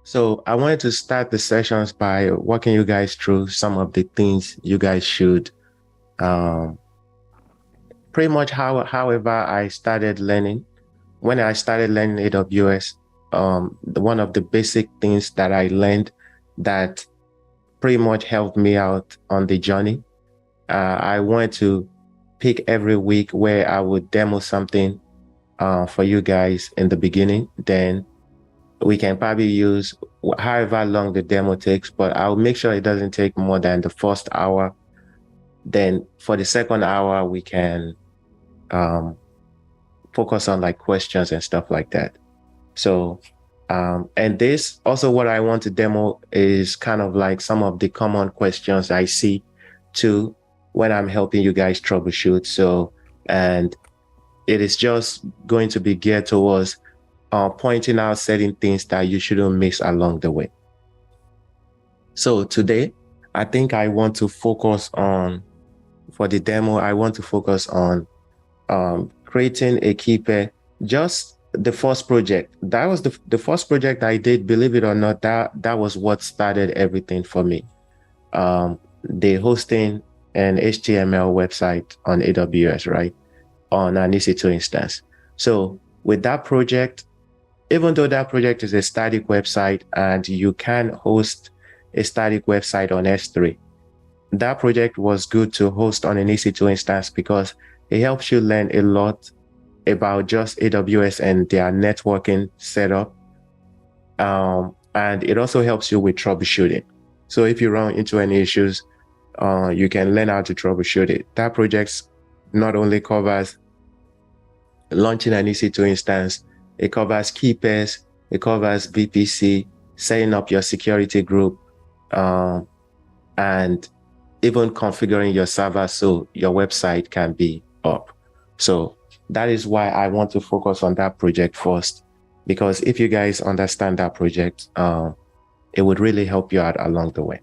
So I wanted to start the sessions by walking you guys through some of the things you guys should um, pretty much however I started learning. When I started learning AWS, one of the basic things that I learned that pretty much helped me out on the journey. I wanted to pick every week where I would demo something for you guys in the beginning. Then we can probably use however long the demo takes, but I'll make sure it doesn't take more than the first hour. Then for the second hour, we can um, focus on like questions and stuff like that. So, and this also what I want to demo is kind of like some of the common questions I see too when I'm helping you guys troubleshoot. So, and it is just going to be geared towards pointing out certain things that you shouldn't miss along the way. So today, I think I want to focus on, for the demo, I want to focus on creating a key pair. Just the first project. That was the first project I did, believe it or not, that was what started everything for me. The hosting an HTML website on AWS, right? On an EC2 instance. So with that project, even though that project is a static website and you can host a static website on S3, that project was good to host on an EC2 instance because it helps you learn a lot about just AWS and their networking setup. And it also helps you with troubleshooting. So if you run into any issues, you can learn how to troubleshoot it. That project not only covers launching an EC2 instance, it covers key pairs, it covers VPC, setting up your security group, and even configuring your server so your website can be up. So that is why I want to focus on that project first, because if you guys understand that project, it would really help you out along the way.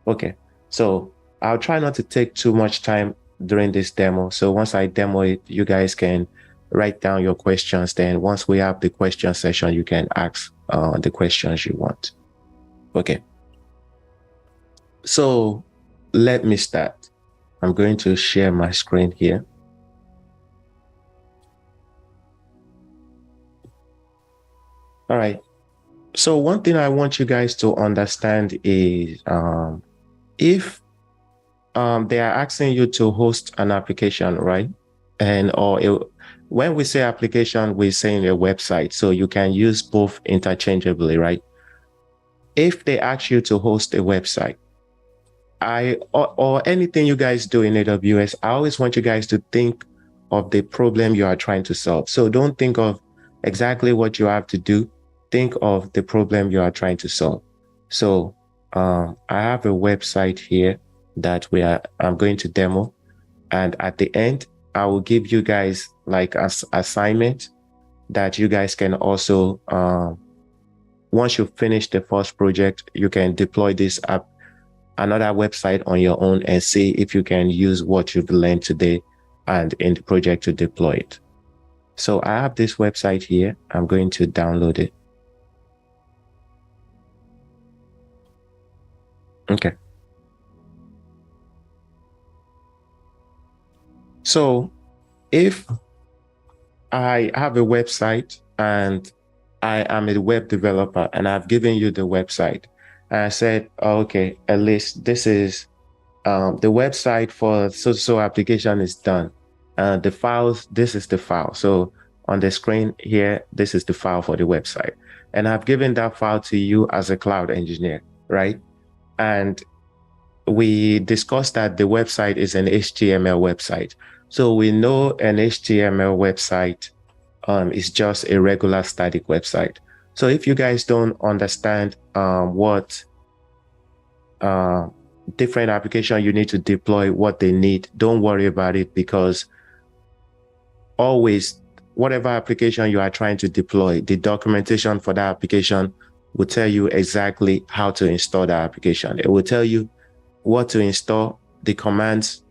Okay, so I'll try not to take too much time during this demo. So once I demo it, you guys can write down your questions. Then once we have the question session, you can ask the questions you want. Okay. So let me start. I'm going to share my screen here. All right. So one thing I want you guys to understand is if they are asking you to host an application, right? And when we say application, we're saying a website. So you can use both interchangeably, right? If they ask you to host a website, or anything you guys do in AWS, I always want you guys to think of the problem you are trying to solve. So don't think of exactly what you have to do. Think of the problem you are trying to solve. So I have a website here that I'm going to demo. And at the end, I will give you guys like an assignment that you guys can also, once you finish the first project, you can deploy this app, another website on your own and see if you can use what you've learned today and in the project to deploy it. So I have this website here. I'm going to download it. Okay. So if I have a website and I am a web developer and I've given you the website and I said, oh, okay, at least this is the website for so application is done. The files, this is the file. So on the screen here, this is the file for the website. And I've given that file to you as a cloud engineer, right? And we discussed that the website is an HTML website. So we know an HTML website is just a regular static website. So if you guys don't understand what different application you need to deploy, what they need, don't worry about it, because always, whatever application you are trying to deploy, the documentation for that application will tell you exactly how to install that application. It will tell you what to install, the commands.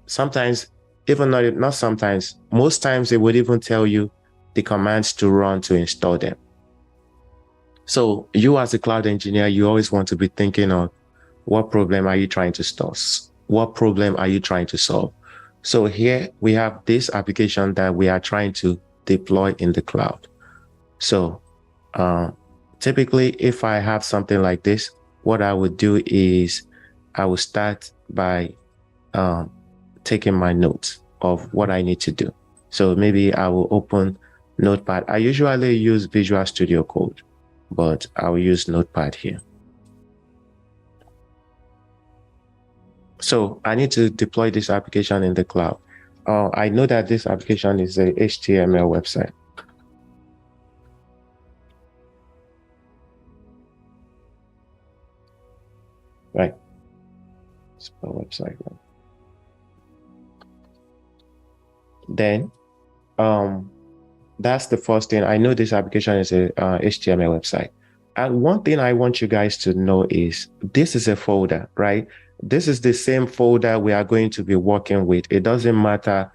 Sometimes, even not sometimes, most times it would even tell you the commands to run to install them. So you as a cloud engineer, you always want to be thinking of what problem are you trying to solve? What problem are you trying to solve? So here we have this application that we are trying to deploy in the cloud. So typically, if I have something like this, what I would do is I will start by taking my notes of what I need to do. So maybe I will open Notepad. I usually use Visual Studio Code, but I will use Notepad here. So I need to deploy this application in the cloud. I know that this application is a HTML website. Right. It's a website. Right? Then, that's the first thing. I know this application is a HTML website. And one thing I want you guys to know is this is a folder, right? This is the same folder we are going to be working with. It doesn't matter.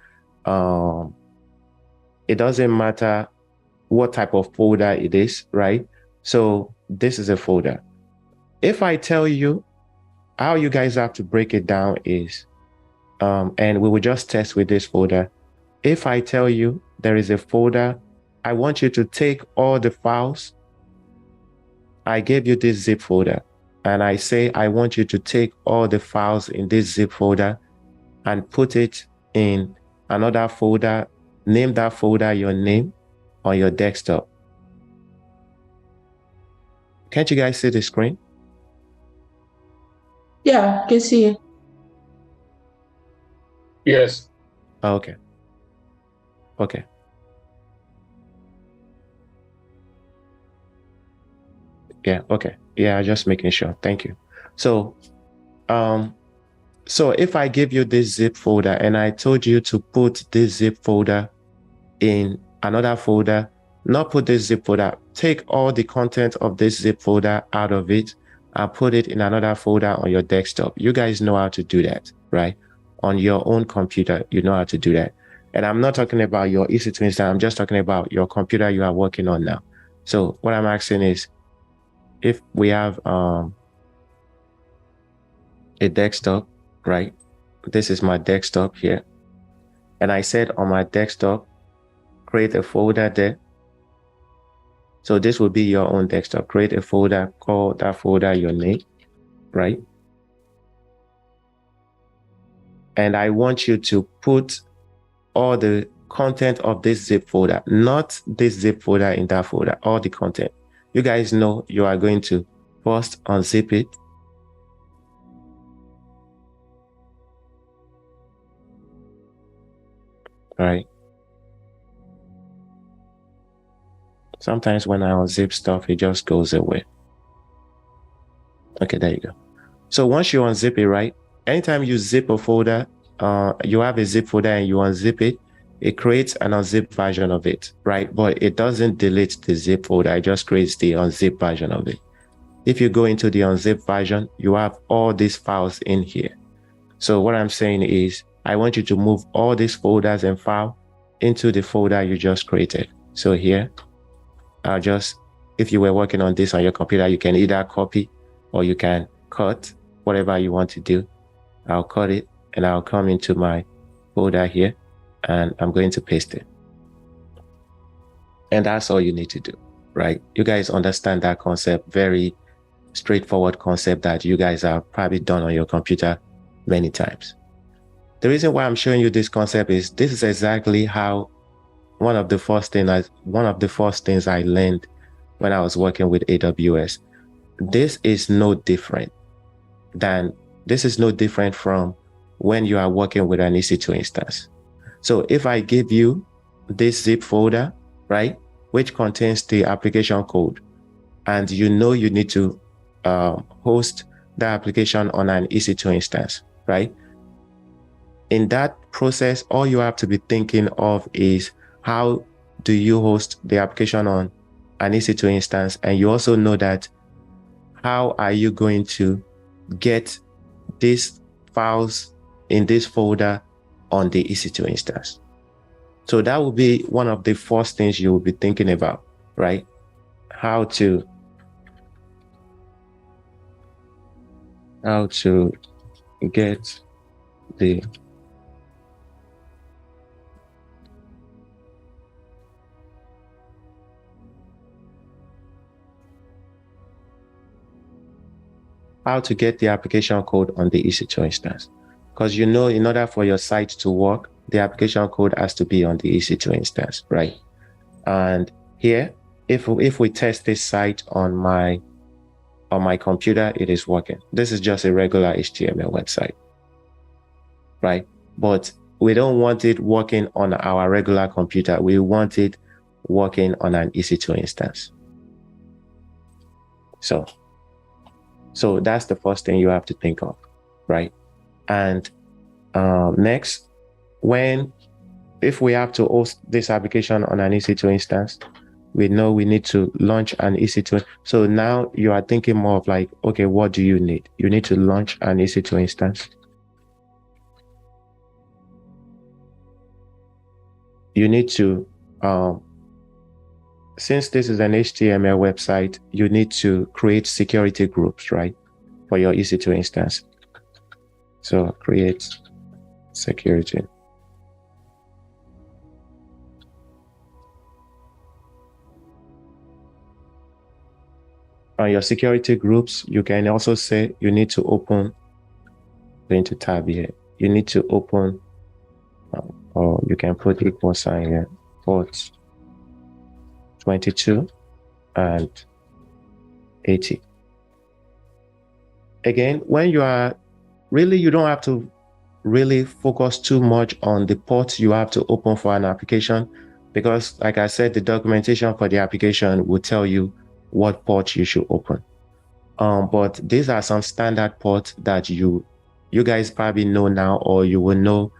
It doesn't matter what type of folder it is, right? So this is a folder. If I tell you how you guys have to break it down is, and we will just test with this folder. If I tell you there is a folder, I want you to take all the files. I gave you this zip folder, and I say I want you to take all the files in this zip folder and put it in another folder. Name that folder your name on your desktop. Can't you guys see the screen? Yeah, I can see it. Yes. Oh, okay. Okay. Yeah, okay. Yeah, just making sure. Thank you. So, so if I give you this zip folder and I told you to put this zip folder in another folder, not put this zip folder, take all the content of this zip folder out of it and put it in another folder on your desktop. You guys know how to do that, right? On your own computer, you know how to do that. And I'm not talking about your EC2 instance. I'm just talking about your computer you are working on now. So what I'm asking is, if we have a desktop, right? This is my desktop here. And I said on my desktop, create a folder there. So this will be your own desktop. Create a folder, call that folder your name, right? And I want you to put all the content of this zip folder, not this zip folder in that folder, all the content. You guys know you are going to first unzip it. All right. Sometimes when I unzip stuff, it just goes away. Okay, there you go. So once you unzip it, right? Anytime you zip a folder, you have a zip folder and you unzip it, it creates an unzipped version of it, right? But it doesn't delete the zip folder. It just creates the unzipped version of it. If you go into the unzipped version, you have all these files in here. So what I'm saying is, I want you to move all these folders and files into the folder you just created. So here, I'll just, if you were working on this on your computer, you can either copy or you can cut, whatever you want to do. I'll cut it and I'll come into my folder here and I'm going to paste it. And that's all you need to do, right? You guys understand that concept, very straightforward concept that you guys have probably done on your computer many times. The reason why I'm showing you this concept is this is exactly how one of the first things I learned when I was working with AWS. This is no different from when you are working with an EC2 instance. So if I give you this zip folder, right, which contains the application code, and you know you need to host the application on an EC2 instance, right? In that process, all you have to be thinking of is how do you host the application on an EC2 instance? And you also know that how are you going to get these files in this folder on the EC2 instance? So that will be one of the first things you will be thinking about, right? How to how to get the application code on the EC2 instance. Because in order for your site to work, the application code has to be on the EC2 instance, right? And here, if we test this site on my computer, it is working. This is just a regular HTML website, right? But we don't want it working on our regular computer. We want it working on an EC2 instance. So that's the first thing you have to think of, right? And next, if we have to host this application on an EC2 instance, we know we need to launch an EC2. So now you are thinking more of like, okay, what do you need? You need to launch an EC2 instance. You need to, since this is an HTML website, you need to create security groups, right? For your EC2 instance. So create security. On your security groups, you can also say you need to open, going to tab here, you need to open, or you can put equal sign here, port 22 and 80. Again, when you are you don't have to really focus too much on the ports you have to open for an application, because like I said, the documentation for the application will tell you what port you should open. But these are some standard ports that you guys probably know now, or you will know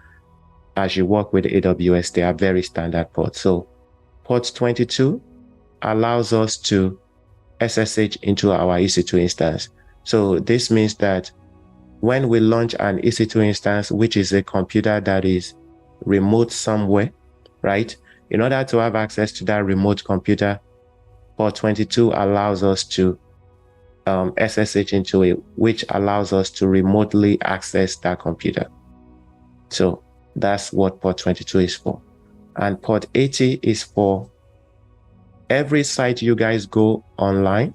as you work with AWS. They are very standard ports. So port 22 allows us to SSH into our EC2 instance. So this means that when we launch an EC2 instance, which is a computer that is remote somewhere, right? In order to have access to that remote computer, port 22 allows us to SSH into it, which allows us to remotely access that computer. So that's what port 22 is for. And port 80 is for every site you guys go online.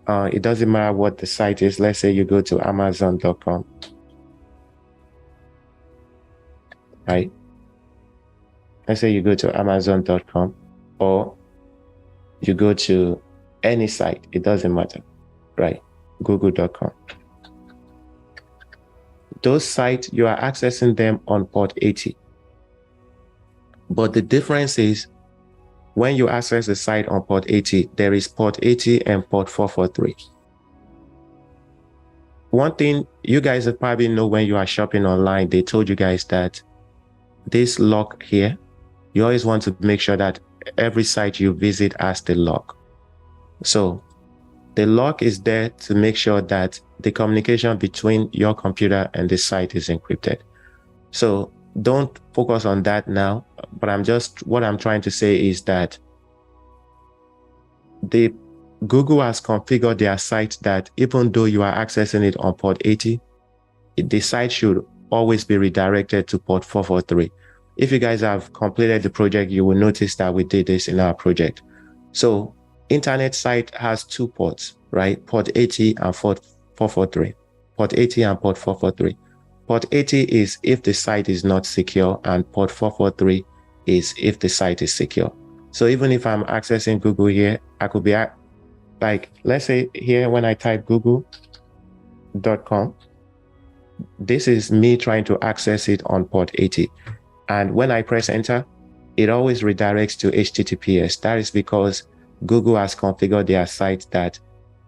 It doesn't matter what the site is. Let's say you go to Amazon.com, right? Let's say you go to Amazon.com, or you go to any site, it doesn't matter, right? Google.com. Those sites, you are accessing them on port 80. But the difference is, when you access the site on port 80, there is port 80 and port 443. One thing you guys probably know, when you are shopping online, they told you guys that this lock here, you always want to make sure that every site you visit has the lock. So the lock is there to make sure that the communication between your computer and the site is encrypted. So don't focus on that now, but what I'm trying to say is that Google has configured their site that even though you are accessing it on port 80, the site should always be redirected to port 443. If you guys have completed the project, you will notice that we did this in our project. So internet site has two ports, right? Port 80 and port 443. Port 80 and port 443. Port 80 is if the site is not secure, and port 443 is if the site is secure. So even if I'm accessing Google here, I could be like, let's say here, when I type google.com, this is me trying to access it on port 80. And when I press enter, it always redirects to HTTPS. That is because Google has configured their site that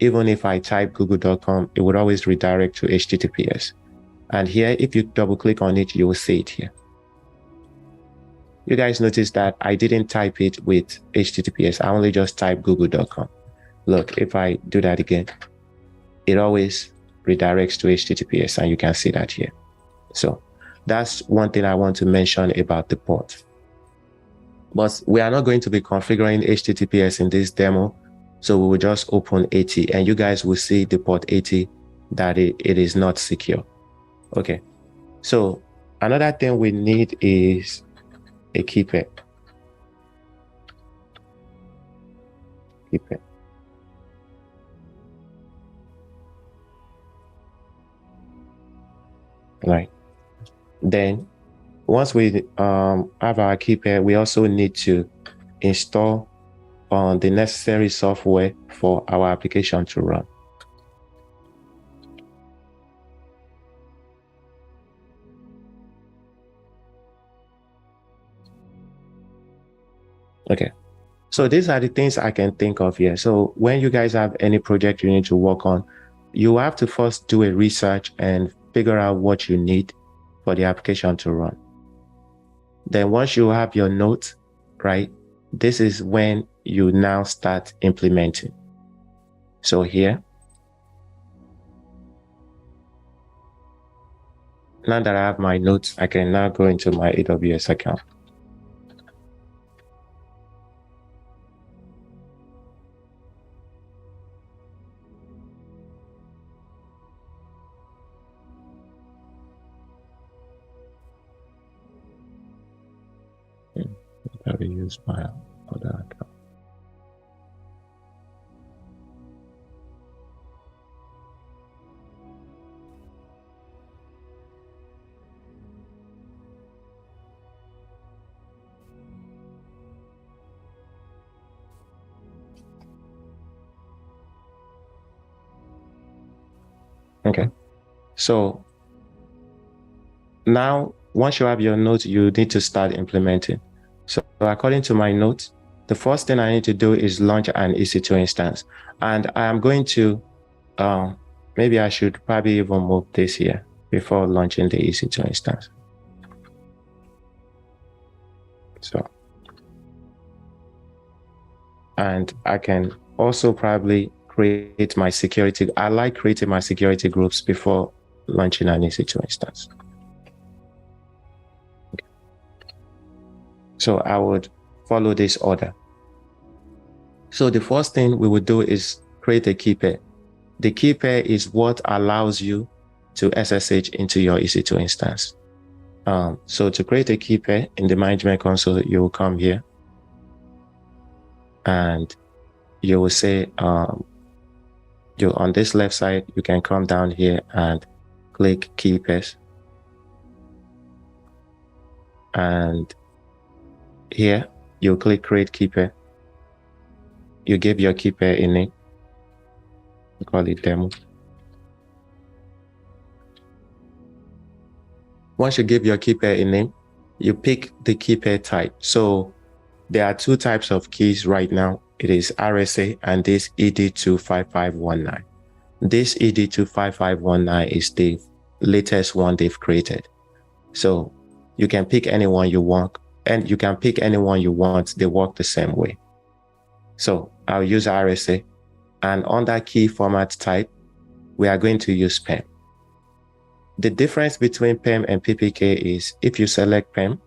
even if I type google.com, it would always redirect to HTTPS. And here, if you double click on it, you will see it here. You guys notice that I didn't type it with HTTPS. I only just typed google.com. Look, if I do that again, it always redirects to HTTPS, and you can see that here. So that's one thing I want to mention about the port. But we are not going to be configuring HTTPS in this demo. So we will just open 80, and you guys will see the port 80 that it is not secure. Okay, so another thing we need is a key pair. Right. Then once we have our key pair, we also need to install the necessary software for our application to run. Okay, so these are the things I can think of here. So when you guys have any project you need to work on, you have to first do a research and figure out what you need for the application to run. Then once you have your notes, right, this is when you now start implementing. So here, now that I have my notes, I can now go into my AWS account. I will use my other account. Okay, so now once you have your notes, you need to start implementing. So according to my notes, the first thing I need to do is launch an EC2 instance. And I am going to, maybe I should probably even move this here before launching the EC2 instance. So, and I can also probably create my security. I like creating my security groups before launching an EC2 instance. Okay. So I would follow this order. So the first thing we would do is create a key pair. The key pair is what allows you to SSH into your EC2 instance. So to create a key pair in the management console, you will come here and you will say, you on this left side, you can come down here and click key pairs. And here you click create key pair. You give your key pair a name. We call it demo. Once you give your key pair a name, you pick the key pair type. So there are two types of keys right now. It is RSA and this ED25519. This ED25519 is the latest one they've created. So you can pick anyone you want, and you can pick anyone you want. They work the same way. So I'll use RSA, and on that key format type, we are going to use PEM. The difference between PEM and PPK is if you select PEM,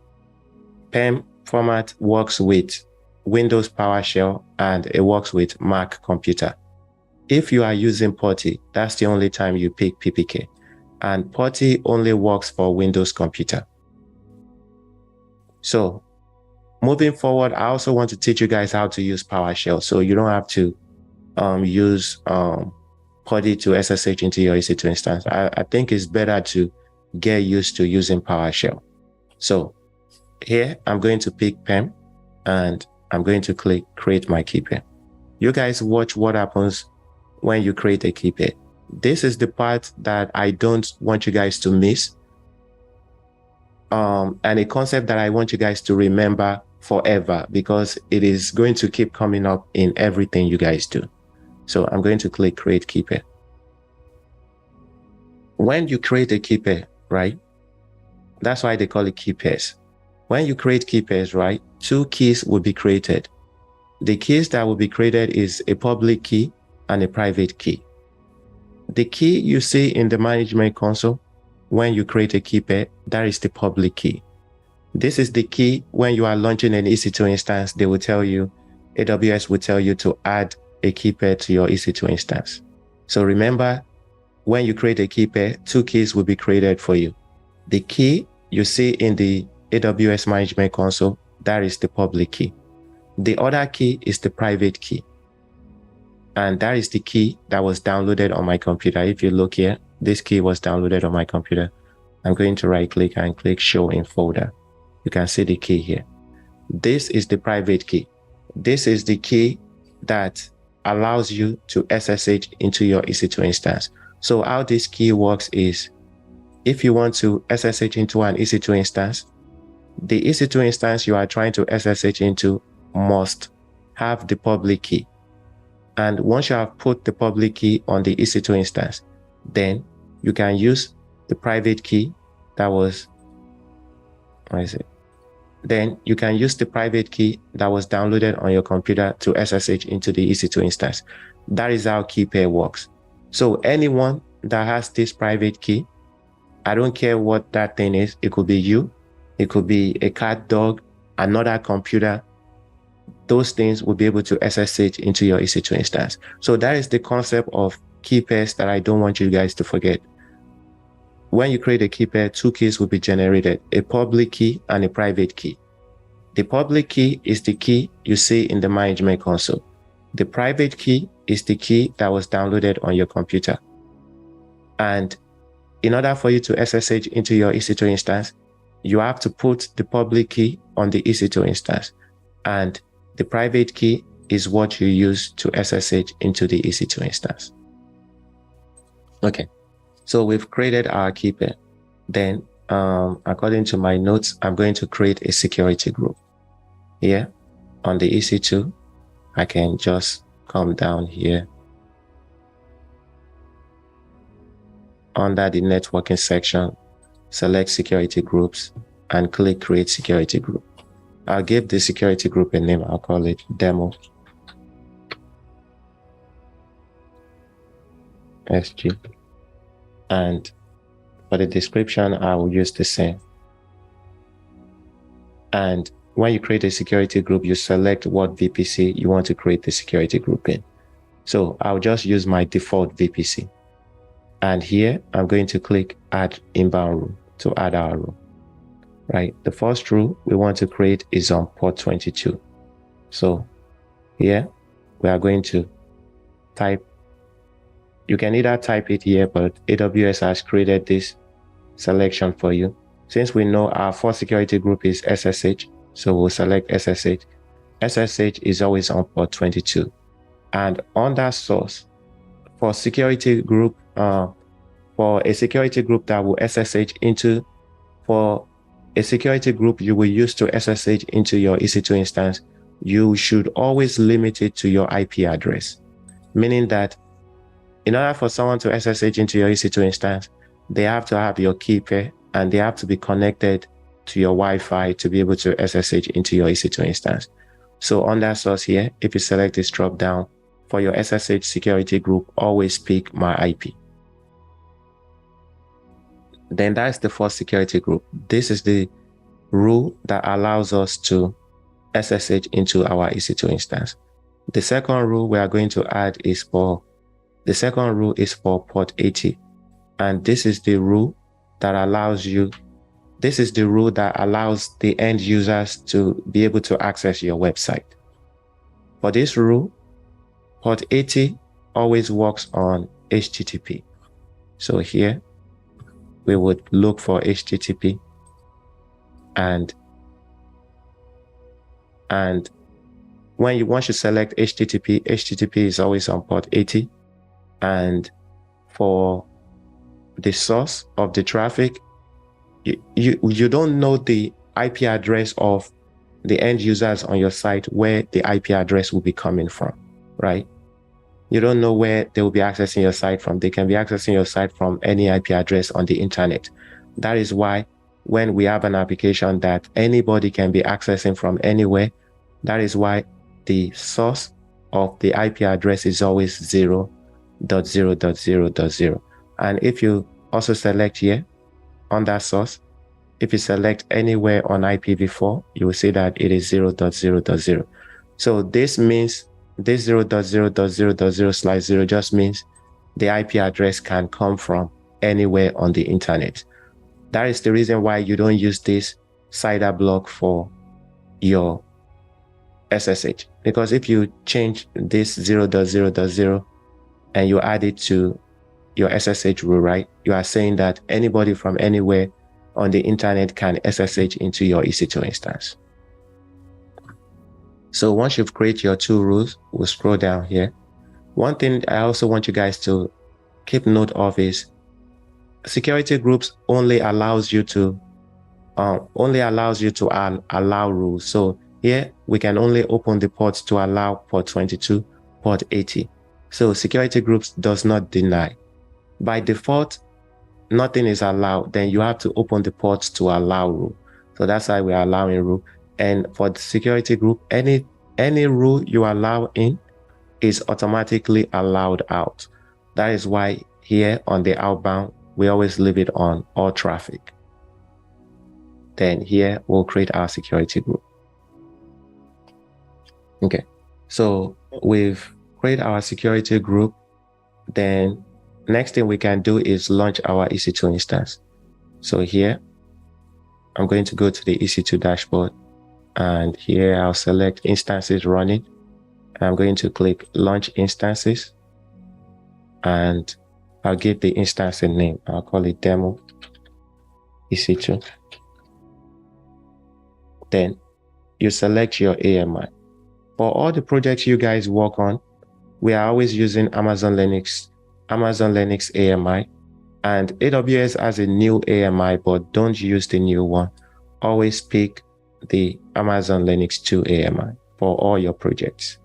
PEM format works with Windows PowerShell and it works with Mac computer. If you are using PuTTY, that's the only time you pick PPK. And PuTTY only works for Windows computer. So moving forward, I also want to teach you guys how to use PowerShell. So you don't have to use PuTTY to SSH into your EC2 instance. I think it's better to get used to using PowerShell. So here I'm going to pick PEM and I'm going to click create my key pair. You guys watch what happens when you create a key pair. This is the part that I don't want you guys to miss. And a concept that I want you guys to remember forever, because it is going to keep coming up in everything you guys do. So I'm going to click create key pair. When you create a key pair, right? That's why they call it key pairs. When you create key pairs, right, two keys will be created. The keys that will be created is a public key and a private key. The key you see in the management console, when you create a key pair, that is the public key. This is the key when you are launching an EC2 instance, they will tell you, AWS will tell you to add a key pair to your EC2 instance. So remember, when you create a key pair, two keys will be created for you. The key you see in the AWS Management Console, that is the public key. The other key is the private key. And that is the key that was downloaded on my computer. If you look here, this key was downloaded on my computer. I'm going to right click and click show in folder. You can see the key here. This is the private key. This is the key that allows you to SSH into your EC2 instance. So how this key works is, if you want to SSH into an EC2 instance, the EC2 instance you are trying to SSH into must have the public key. And once you have put the public key on the EC2 instance, then you can use the private key that was, Then you can use the private key that was downloaded on your computer to SSH into the EC2 instance. That is how key pair works. So anyone that has this private key, I don't care what that thing is. It could be you, it could be a cat, dog, another computer. Those things will be able to SSH into your EC2 instance. So that is the concept of key pairs that I don't want you guys to forget. When you create a key pair, two keys will be generated, a public key and a private key. The public key is the key you see in the management console. The private key is the key that was downloaded on your computer. And in order for you to SSH into your EC2 instance, you have to put the public key on the EC2 instance. And the private key is what you use to SSH into the EC2 instance. Okay, so we've created our key pair. Then, according to my notes, I'm going to create a security group. Here on the EC2, I can just come down here under the networking section, select security groups and click create security group. I'll give the security group a name. I'll call it demo SG. And for the description, I will use the same. And when you create a security group, you select what VPC you want to create the security group in. So I'll just use my default VPC. And here I'm going to click add inbound rule to add our rule. Right, the first rule we want to create is on port 22. So here we are going to type, you can either type it here, but AWS has created this selection for you. Since we know our first security group is SSH, so we'll select SSH. SSH is always on port 22. And under source, for security group, for a security group that will SSH into, for a security group you will use to SSH into your EC2 instance, you should always limit it to your IP address. Meaning that in order for someone to SSH into your EC2 instance, they have to have your key pair and they have to be connected to your Wi-Fi to be able to SSH into your EC2 instance. So under source here, if you select this drop down, for your SSH security group, always pick my IP. Then that's the first security group. This is the rule that allows us to SSH into our EC2 instance. The second rule we are going to add is for port 80. And this is the rule that allows you, this is the rule that allows the end users to be able to access your website. For this rule, port 80 always works on HTTP. So here, we would look for HTTP and once you select HTTP, HTTP is always on port 80. And for the source of the traffic, you don't know the IP address of the end users on your site where the IP address will be coming from, right? You don't know where they will be accessing your site from. They can be accessing your site from any IP address on the internet. That is why when we have an application that anybody can be accessing from anywhere, that is why the source of the IP address is always 0.0.0.0. And if you also select here on that source, if you select anywhere on IPv4, you will see that it is 0.0.0. So this means this 0.0.0.0/0 just means the IP address can come from anywhere on the internet. That is the reason why you don't use this CIDR block for your SSH, because if you change this 0.0.0 and you add it to your SSH rule, right, you are saying that anybody from anywhere on the internet can SSH into your EC2 instance. So once you've created your two rules, we'll scroll down here. One thing I also want you guys to keep note of is security groups only allows you to allow rules. So here we can only open the ports to allow port 22, port 80. So security groups does not deny. By default, nothing is allowed. Then you have to open the ports to allow rule. So that's why we're allowing rule. And for the security group, any rule you allow in is automatically allowed out. That is why here on the outbound, we always leave it on all traffic. Then here we'll create our security group. Okay, so we've created our security group. Then next thing we can do is launch our EC2 instance. So here, I'm going to go to the EC2 dashboard, and here I'll select instances running. I'm going to click launch instances, and I'll give the instance a name. I'll call it demo EC2. Then you select your AMI. For all the projects you guys work on, we are always using Amazon Linux AMI, and AWS has a new AMI, but don't use the new one. Always pick the Amazon Linux 2 AMI for all your projects.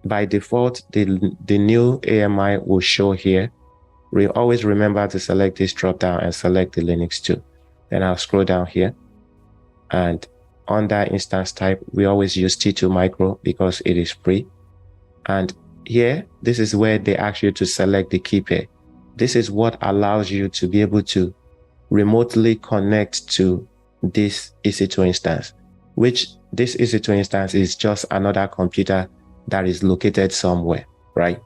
By default, the new AMI will show here. We always remember to select this drop down and select the Linux 2. Then I'll scroll down here, and under instance type, we always use T2 Micro because it is free. And here, this is where they ask you to select the key pair. This is what allows you to be able to remotely connect to this EC2 instance, which this EC2 instance is just another computer that is located somewhere, right?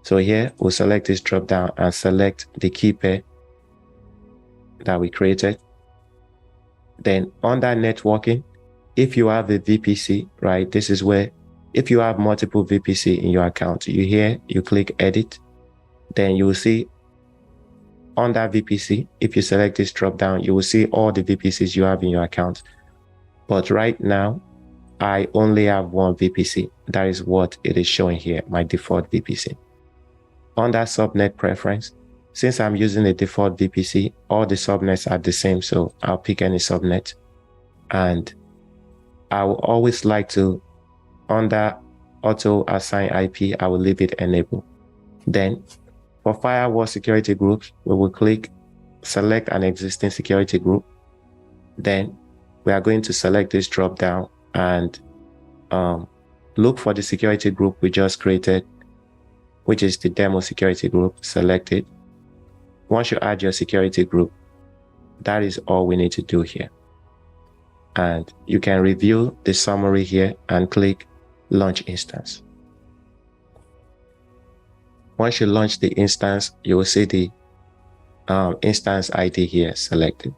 So here we'll select this drop down and select the key pair that we created. Then under networking, if you have a VPC, right, this is where, if you have multiple VPC in your account, you click edit, then you will see under VPC, if you select this drop down, you will see all the VPCs you have in your account. But right now, I only have one VPC. That is what it is showing here, my default VPC. Under subnet preference, since I'm using the default VPC, all the subnets are the same, so I'll pick any subnet. And I will always like to, under auto assign IP, I will leave it enabled. Then for firewall security groups, we will click select an existing security group. Then we are going to select this drop down and look for the security group we just created, which is the demo security group. Select it. Once you add your security group, that is all we need to do here. And you can review the summary here and click launch instance. Once you launch the instance, you will see the instance ID here selected.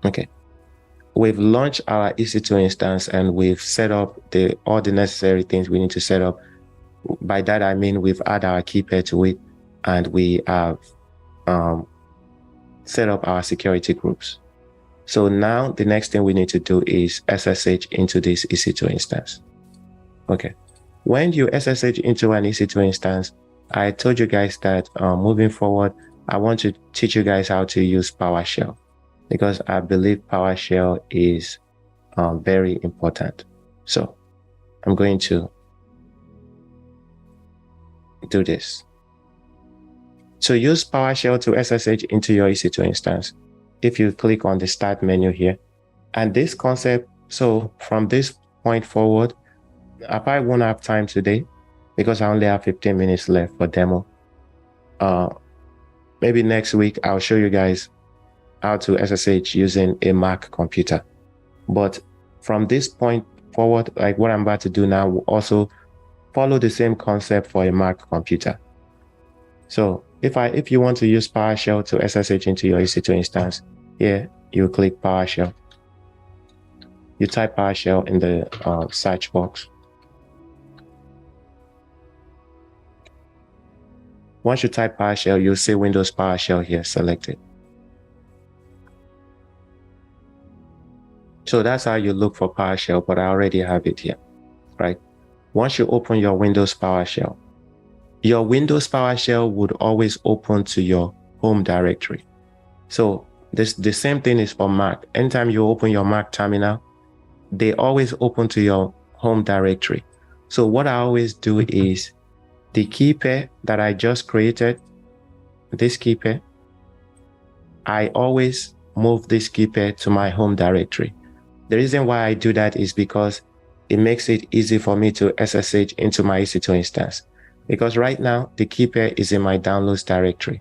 Okay. We've launched our EC2 instance and we've set up all the necessary things we need to set up. By that, I mean we've added our key pair to it, and we have set up our security groups. So now the next thing we need to do is SSH into this EC2 instance. Okay. When you SSH into an EC2 instance, I told you guys that moving forward, I want to teach you guys how to use PowerShell, because I believe PowerShell is very important. So I'm going to do this. To use PowerShell to SSH into your EC2 instance, if you click on the start menu here, and this concept, so from this point forward, I probably won't have time today because I only have 15 minutes left for demo. Maybe next week, I'll show you guys how to SSH using a Mac computer. But from this point forward, like what I'm about to do now, will also Follow the same concept for a Mac computer. So if you want to use PowerShell to SSH into your EC2 instance, here you click PowerShell. You type PowerShell in the search box. Once you type PowerShell, you'll see Windows PowerShell here selected. So that's how you look for PowerShell, but I already have it here, right? Once you open your Windows PowerShell, your Windows PowerShell would always open to your home directory. So the same thing is for Mac. Anytime you open your Mac terminal, they always open to your home directory. So what I always do is the key pair that I just created, this key pair, I always move this key pair to my home directory. The reason why I do that is because it makes it easy for me to SSH into my EC2 instance. Because right now, the key pair is in my downloads directory.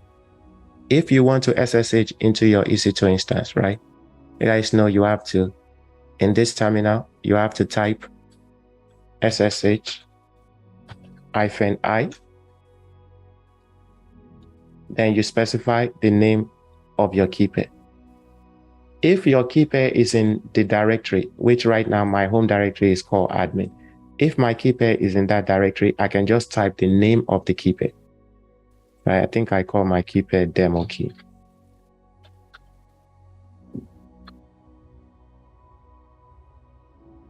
If you want to SSH into your EC2 instance, right? You guys know you have to, in this terminal, you have to type SSH-I. Then you specify the name of your key pair. If your key pair is in the directory, which right now my home directory is called admin, if my key pair is in that directory, I can just type the name of the key pair. Right? I think I call my key pair demo key.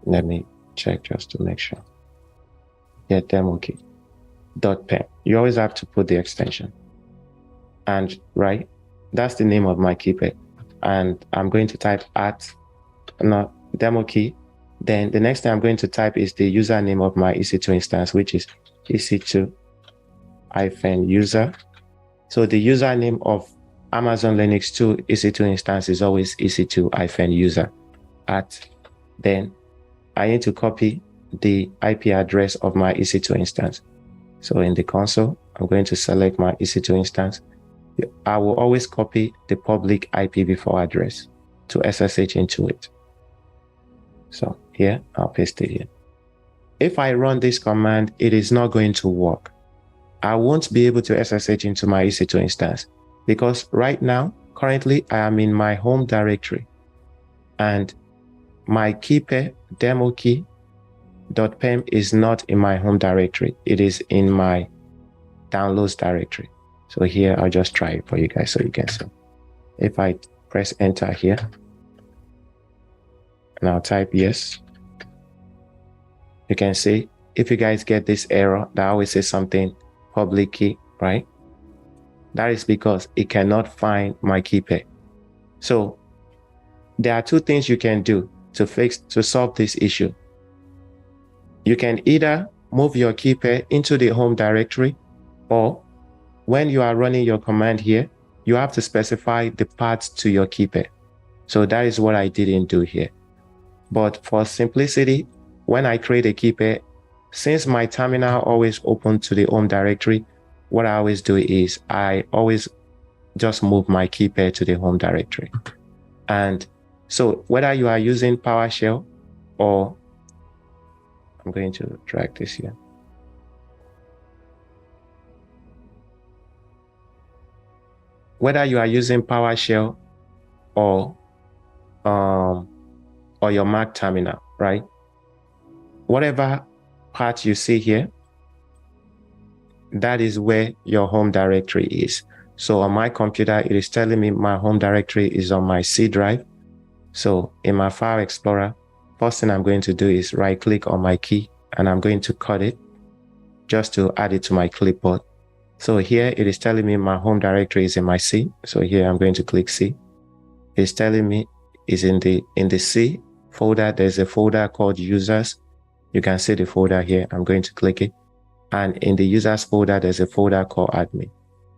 Let me check just to make sure. Yeah, demo key. .pem. You always have to put the extension. And right, that's the name of my key pair. And I'm going to type demo key. Then the next thing I'm going to type is the username of my EC2 instance, which is EC2-user. So the username of Amazon Linux 2 EC2 instance is always EC2-user . Then I need to copy the IP address of my EC2 instance. So in the console, I'm going to select my EC2 instance. I will always copy the public IPv4 address to SSH into it. So here, I'll paste it here. If I run this command, it is not going to work. I won't be able to SSH into my EC2 instance because right now, currently, I am in my home directory and my key pair demo key .pem is not in my home directory. It is in my downloads directory. So here, I'll just try it for you guys so you can see. If I press enter here, and I'll type yes, you can see if you guys get this error that always says something public key, right? That is because it cannot find my key pair. So there are two things you can do to solve this issue. You can either move your key pair into the home directory, or when you are running your command here, you have to specify the path to your key pair. So that is what I didn't do here. But for simplicity, when I create a key pair, since my terminal always open to the home directory, what I always do is I always just move my key pair to the home directory. And so whether you are using PowerShell or I'm going to drag this here. Whether you are using PowerShell or your Mac terminal, right? Whatever part you see here, that is where your home directory is. So on my computer, it is telling me my home directory is on my C drive. So in my File Explorer, first thing I'm going to do is right click on my key and I'm going to cut it just to add it to my clipboard. So here it is telling me my home directory is in my C. So here I'm going to click C. It's telling me is in the C folder. There's a folder called users. You can see the folder here. I'm going to click it. And in the users folder, there's a folder called admin.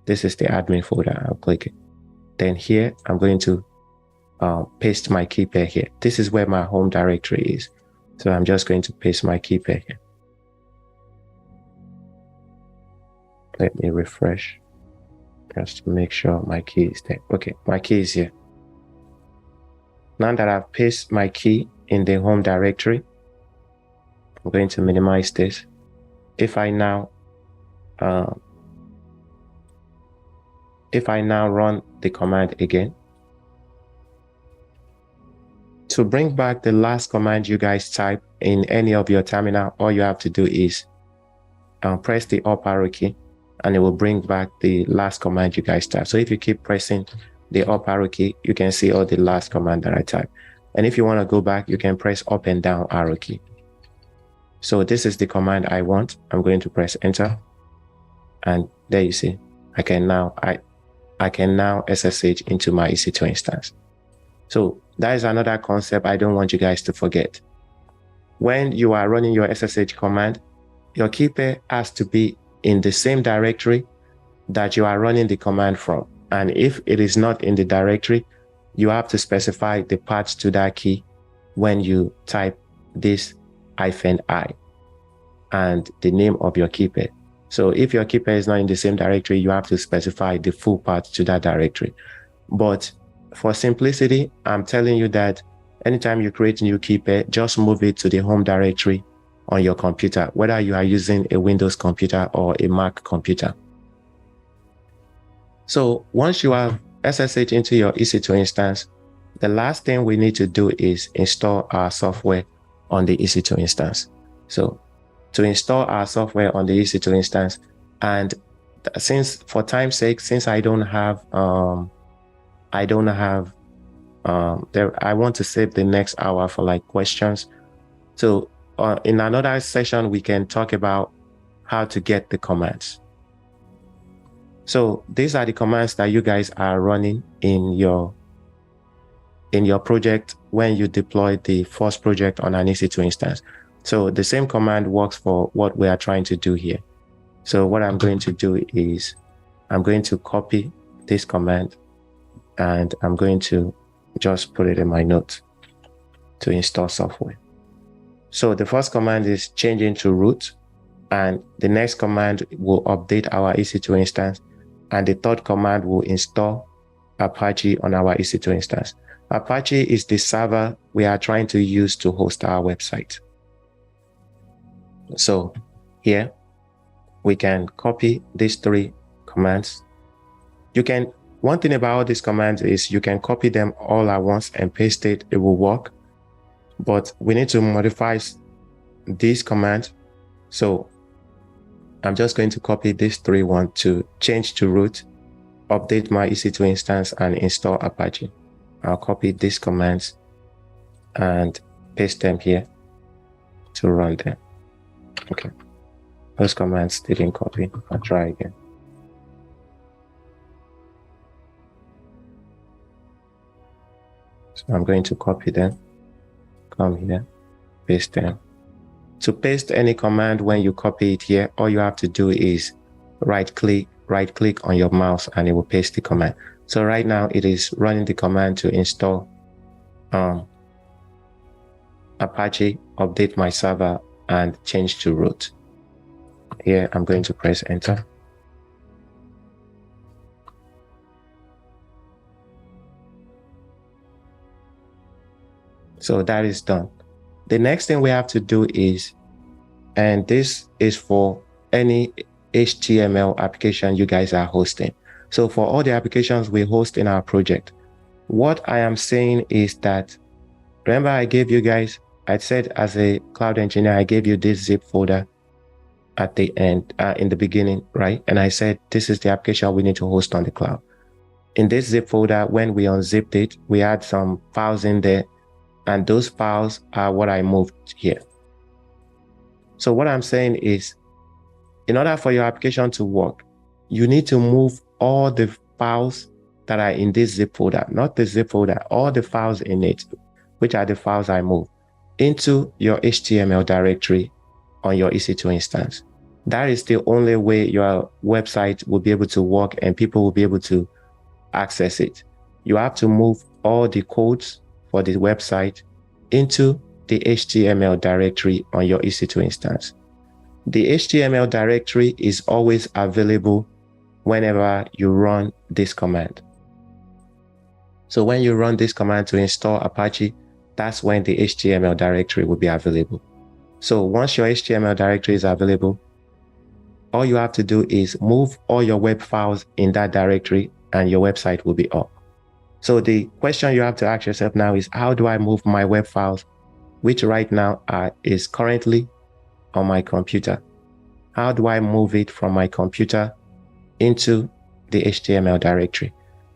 This is the admin folder. I'll click it. Then here, I'm going to paste my key pair here. This is where my home directory is. So I'm just going to paste my key pair here. Let me refresh just to make sure my key is there. Okay, my key is here. Now that I've pasted my key in the home directory, I'm going to minimize this. if I now run the command again, to bring back the last command you guys type in any of your terminal, all you have to do is press the up arrow key, and it will bring back the last command you guys type. So if you keep pressing the up arrow key, you can see all the last command that I type. And if you want to go back, you can press up and down arrow key. So this is the command I want. I'm going to press enter. And there you see, I can now SSH into my EC2 instance. So that is another concept I don't want you guys to forget. When you are running your SSH command, your key pair has to be in the same directory that you are running the command from. And if it is not in the directory, you have to specify the path to that key when you type this -i and the name of your key pair. So if your key pair is not in the same directory, you have to specify the full path to that directory. But for simplicity, I'm telling you that anytime you create a new key pair, just move it to the home directory on your computer, whether you are using a Windows computer or a Mac computer. So once you have SSH into your EC2 instance, the last thing we need to do is install our software on the EC2 instance. So to install our software on the EC2 instance, and since for time's sake, since I want to save the next hour for like questions. So in another session, we can talk about how to get the commands. So these are the commands that you guys are running in your project when you deploy the first project on an EC2 instance. So the same command works for what we are trying to do here. So what I'm going to do is I'm going to copy this command and I'm going to just put it in my notes to install software. So the first command is change into root, and the next command will update our EC2 instance, and the third command will install Apache on our EC2 instance. Apache is the server we are trying to use to host our website. So here we can copy these three commands. One thing about these commands is you can copy them all at once and paste it, it will work. But we need to modify these commands. So I'm just going to copy these three ones to change to root, update my EC2 instance, and install Apache. I'll copy these commands and paste them here to run them. Okay, those commands didn't copy. I'll try again. So I'm going to copy them, come here, paste them. To paste any command when you copy it here, all you have to do is right click on your mouse and it will paste the command. So right now it is running the command to install Apache, update my server, and change to root. Here I'm going to press enter. So that is done. The next thing we have to do is, and this is for any HTML application you guys are hosting. So for all the applications we host in our project, what I am saying is that, remember I gave you guys, I said as a cloud engineer, I gave you this zip folder at the end, in the beginning, right? And I said, this is the application we need to host on the cloud. In this zip folder, when we unzipped it, we had some files in there, and those files are what I moved here. So what I'm saying is, in order for your application to work, you need to move all the files that are in this zip folder, not the zip folder, all the files in it, which are the files I moved, into your HTML directory on your EC2 instance. That is the only way your website will be able to work and people will be able to access it. You have to move all the codes for the website into the HTML directory on your EC2 instance. The HTML directory is always available whenever you run this command. So when you run this command to install Apache, that's when the HTML directory will be available. So once your HTML directory is available, all you have to do is move all your web files in that directory and your website will be up. So the question you have to ask yourself now is, how do I move my web files, which right now is currently on my computer? How do I move it from my computer into the HTML directory?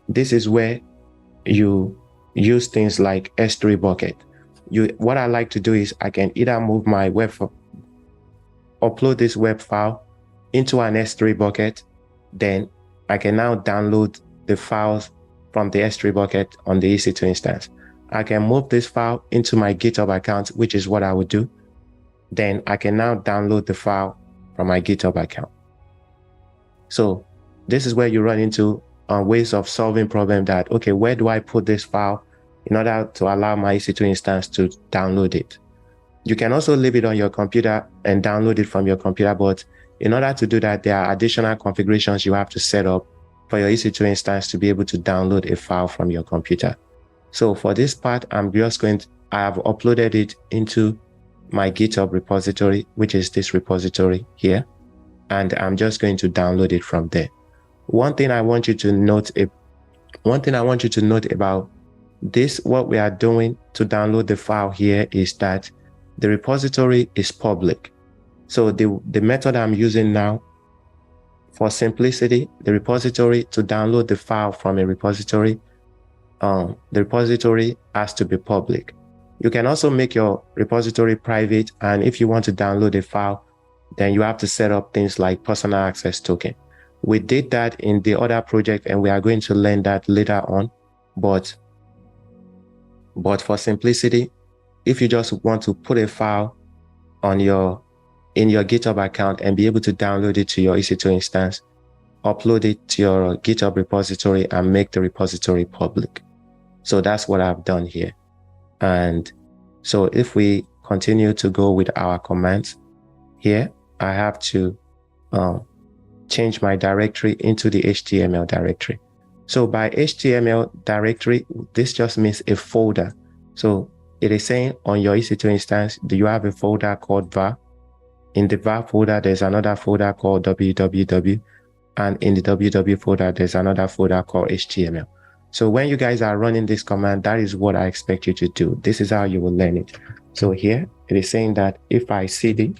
This is where you use things like S3 bucket. What I like to do is I can either move my upload this web file into an S3 bucket, then I can now download the files from the S3 bucket on the EC2 instance. I can move this file into my GitHub account, which is what I would do. Then I can now download the file from my GitHub account. So this is where you run into ways of solving problem that, okay, where do I put this file in order to allow my EC2 instance to download it? You can also leave it on your computer and download it from your computer, but in order to do that, there are additional configurations you have to set up for your EC2 instance to be able to download a file from your computer. So for this part, I have uploaded it into my GitHub repository, which is this repository here, and I'm just going to download it from there. One thing I want you to note about this, what we are doing to download the file here, is that the repository is public. So the method I'm using now, for simplicity, the repository, to download the file from a repository, the repository has to be public. You can also make your repository private, and if you want to download a file, then you have to set up things like personal access token. We did that in the other project, and we are going to learn that later on. But for simplicity, if you just want to put a file in your GitHub account and be able to download it to your EC2 instance, upload it to your GitHub repository and make the repository public. So that's what I've done here. And so if we continue to go with our commands here, I have to change my directory into the HTML directory. So by HTML directory, this just means a folder. So it is saying on your EC2 instance, do you have a folder called var? In the var folder, there's another folder called www. And in the www folder, there's another folder called HTML. So when you guys are running this command, that is what I expect you to do. This is how you will learn it. So here, it is saying that if I cd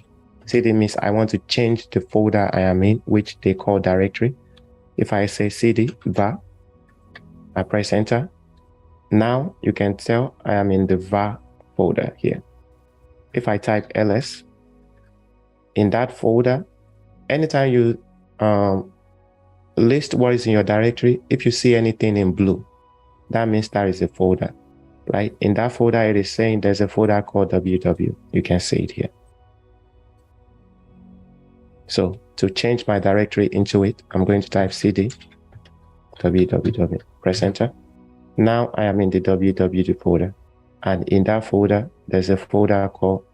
means I want to change the folder I am in, which they call directory. If I say cd var, I press enter. Now you can tell I am in the var folder here. If I type ls, in that folder, anytime you list what is in your directory, if you see anything in blue, that means that is a folder, right? In that folder, it is saying there's a folder called www. You can see it here. So to change my directory into it, I'm going to type cd www, press enter. Now I am in the www folder, and in that folder, there's a folder called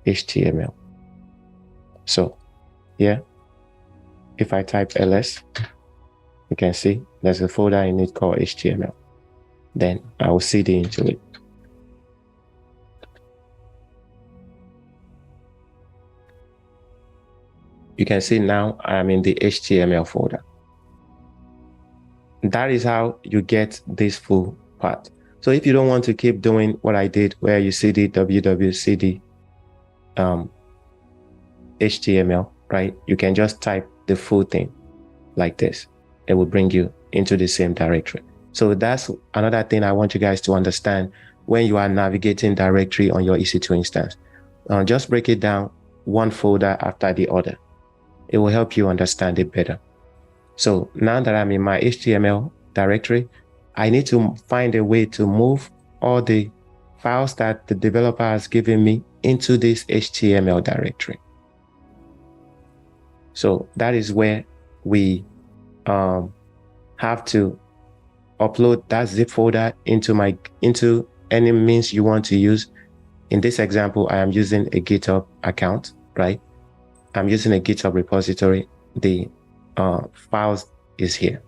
HTML. So here, if I type ls, you can see there's a folder in it called HTML. Then I will cd into it. You can see now I am in the HTML folder. That is how you get this full part. So if you don't want to keep doing what I did, where you cd www cd HTML, right? You can just type the full thing like this. It will bring you into the same directory. So that's another thing I want you guys to understand when you are navigating directory on your EC2 instance. Just break it down one folder after the other. It will help you understand it better. So now that I'm in my HTML directory, I need to find a way to move all the files that the developer has given me into this HTML directory. So that is where we have to upload that zip folder into any means you want to use. In this example, I am using a GitHub account, right? I'm using a GitHub repository. The files is here.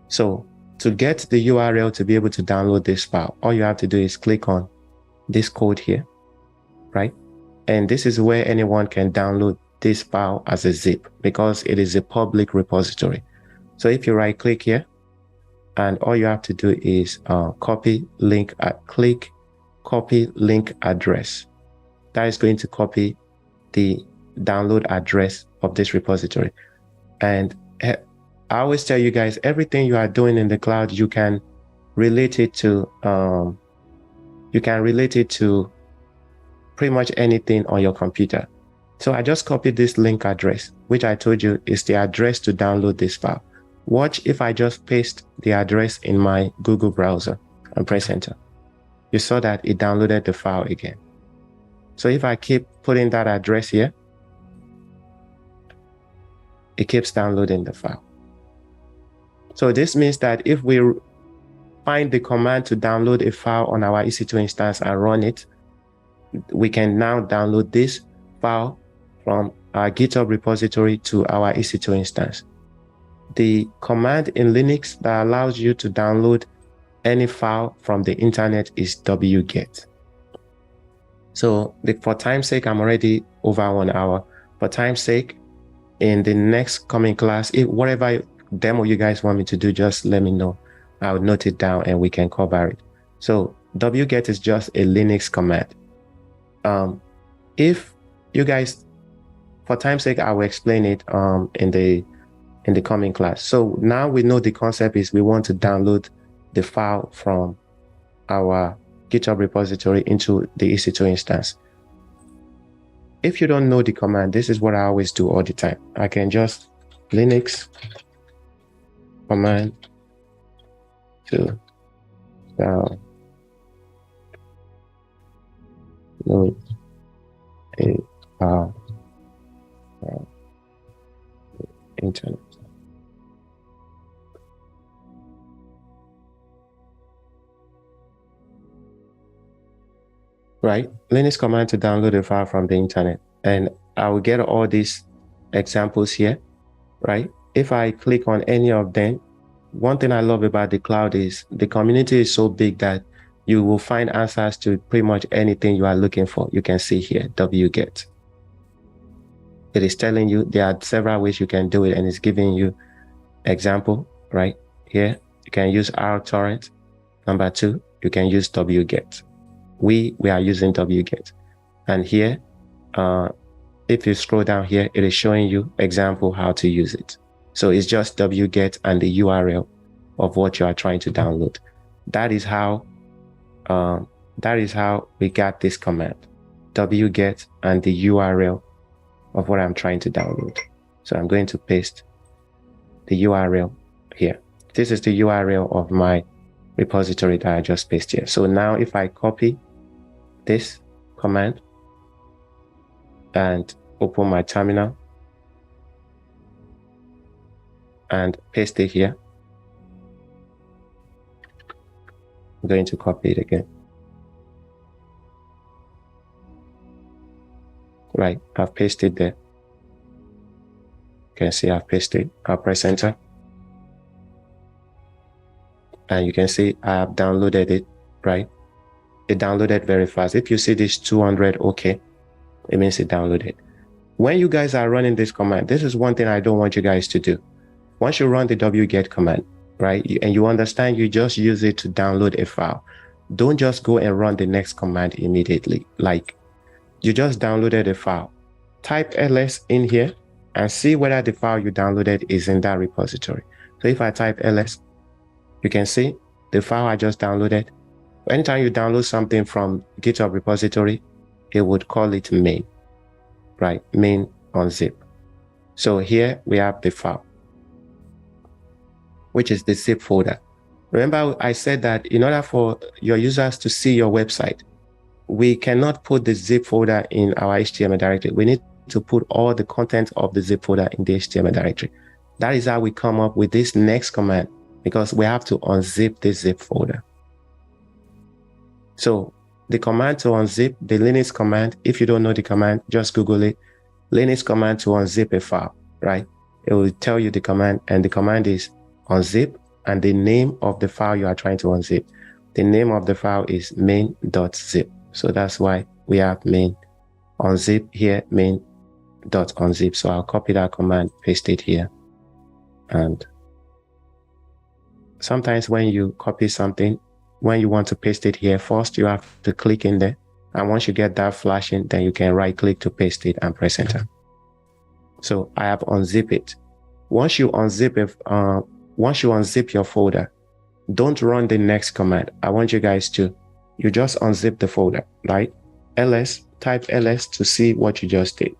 So to get the URL to be able to download this file, all you have to do is click on this code here, right? And this is where anyone can download this file as a zip because it is a public repository. So if you right click here, and all you have to do is copy link address. That is going to copy the download address of this repository. And I always tell you guys, everything you are doing in the cloud, you can relate it to pretty much anything on your computer. So I just copied this link address, which I told you is the address to download this file. Watch if I just paste the address in my Google browser and press enter. You saw that it downloaded the file again. So if I keep putting that address here, it keeps downloading the file. So this means that if we find the command to download a file on our EC2 instance and run it, we can now download this file from our GitHub repository to our EC2 instance. The command in Linux that allows you to download any file from the internet is wget. So for time's sake, I'm already over 1 hour. For time's sake, in the next coming class, whatever demo you guys want me to do, just let me know. I'll note it down and we can cover it. So wget is just a Linux command. If you guys, for time's sake, I will explain it in the coming class. So now we know the concept is we want to download the file from our GitHub repository into the EC2 instance. If you don't know the command, this is what I always do all the time. I can just Linux command to download a file from the internet. Right, Linux command to download a file from the internet, and I will get all these examples here, right? If I click on any of them, one thing I love about the cloud is the community is so big that you will find answers to pretty much anything you are looking for. You can see here, wget. It is telling you there are several ways you can do it, and it's giving you example right here. You can use rtorrent. Number 2, you can use wget. We are using wget, and here if you scroll down here, it is showing you example how to use it. So it's just wget and the URL of what you are trying to download. That is how we got this command, wget and the URL of what I'm trying to download. So I'm going to paste the URL here. This is the URL of my repository that I just pasted here. So now if I copy this command and open my terminal and paste it here, I'm going to copy it again. Right, I've pasted there. You can see I've pasted. I'll press enter. And you can see I have downloaded it, right? It downloaded very fast. If you see this 200 OK, it means it downloaded. When you guys are running this command, this is one thing I don't want you guys to do. Once you run the wget command, right, and you understand you just use it to download a file, don't just go and run the next command immediately. Like, you just downloaded a file. Type ls in here and see whether the file you downloaded is in that repository. So if I type ls, you can see the file I just downloaded. Anytime you download something from GitHub repository, it would call it main, right? Main unzip. So here we have the file, which is the zip folder. Remember, I said that in order for your users to see your website, we cannot put the zip folder in our HTML directory. We need to put all the content of the zip folder in the HTML directory. That is how we come up with this next command, because we have to unzip this zip folder. So the command to unzip, the Linux command, if you don't know the command, just Google it. Linux command to unzip a file, right? It will tell you the command, and the command is unzip and the name of the file you are trying to unzip. The name of the file is main.zip. So that's why we have main unzip here, main .unzip. So I'll copy that command, paste it here. And sometimes when you copy something, when you want to paste it here, first you have to click in there. And once you get that flashing, then you can right click to paste it and press enter. So I have unzip it. Once you unzip your folder, don't run the next command. I want you guys to, you just unzip the folder, right? ls, type ls to see what you just did.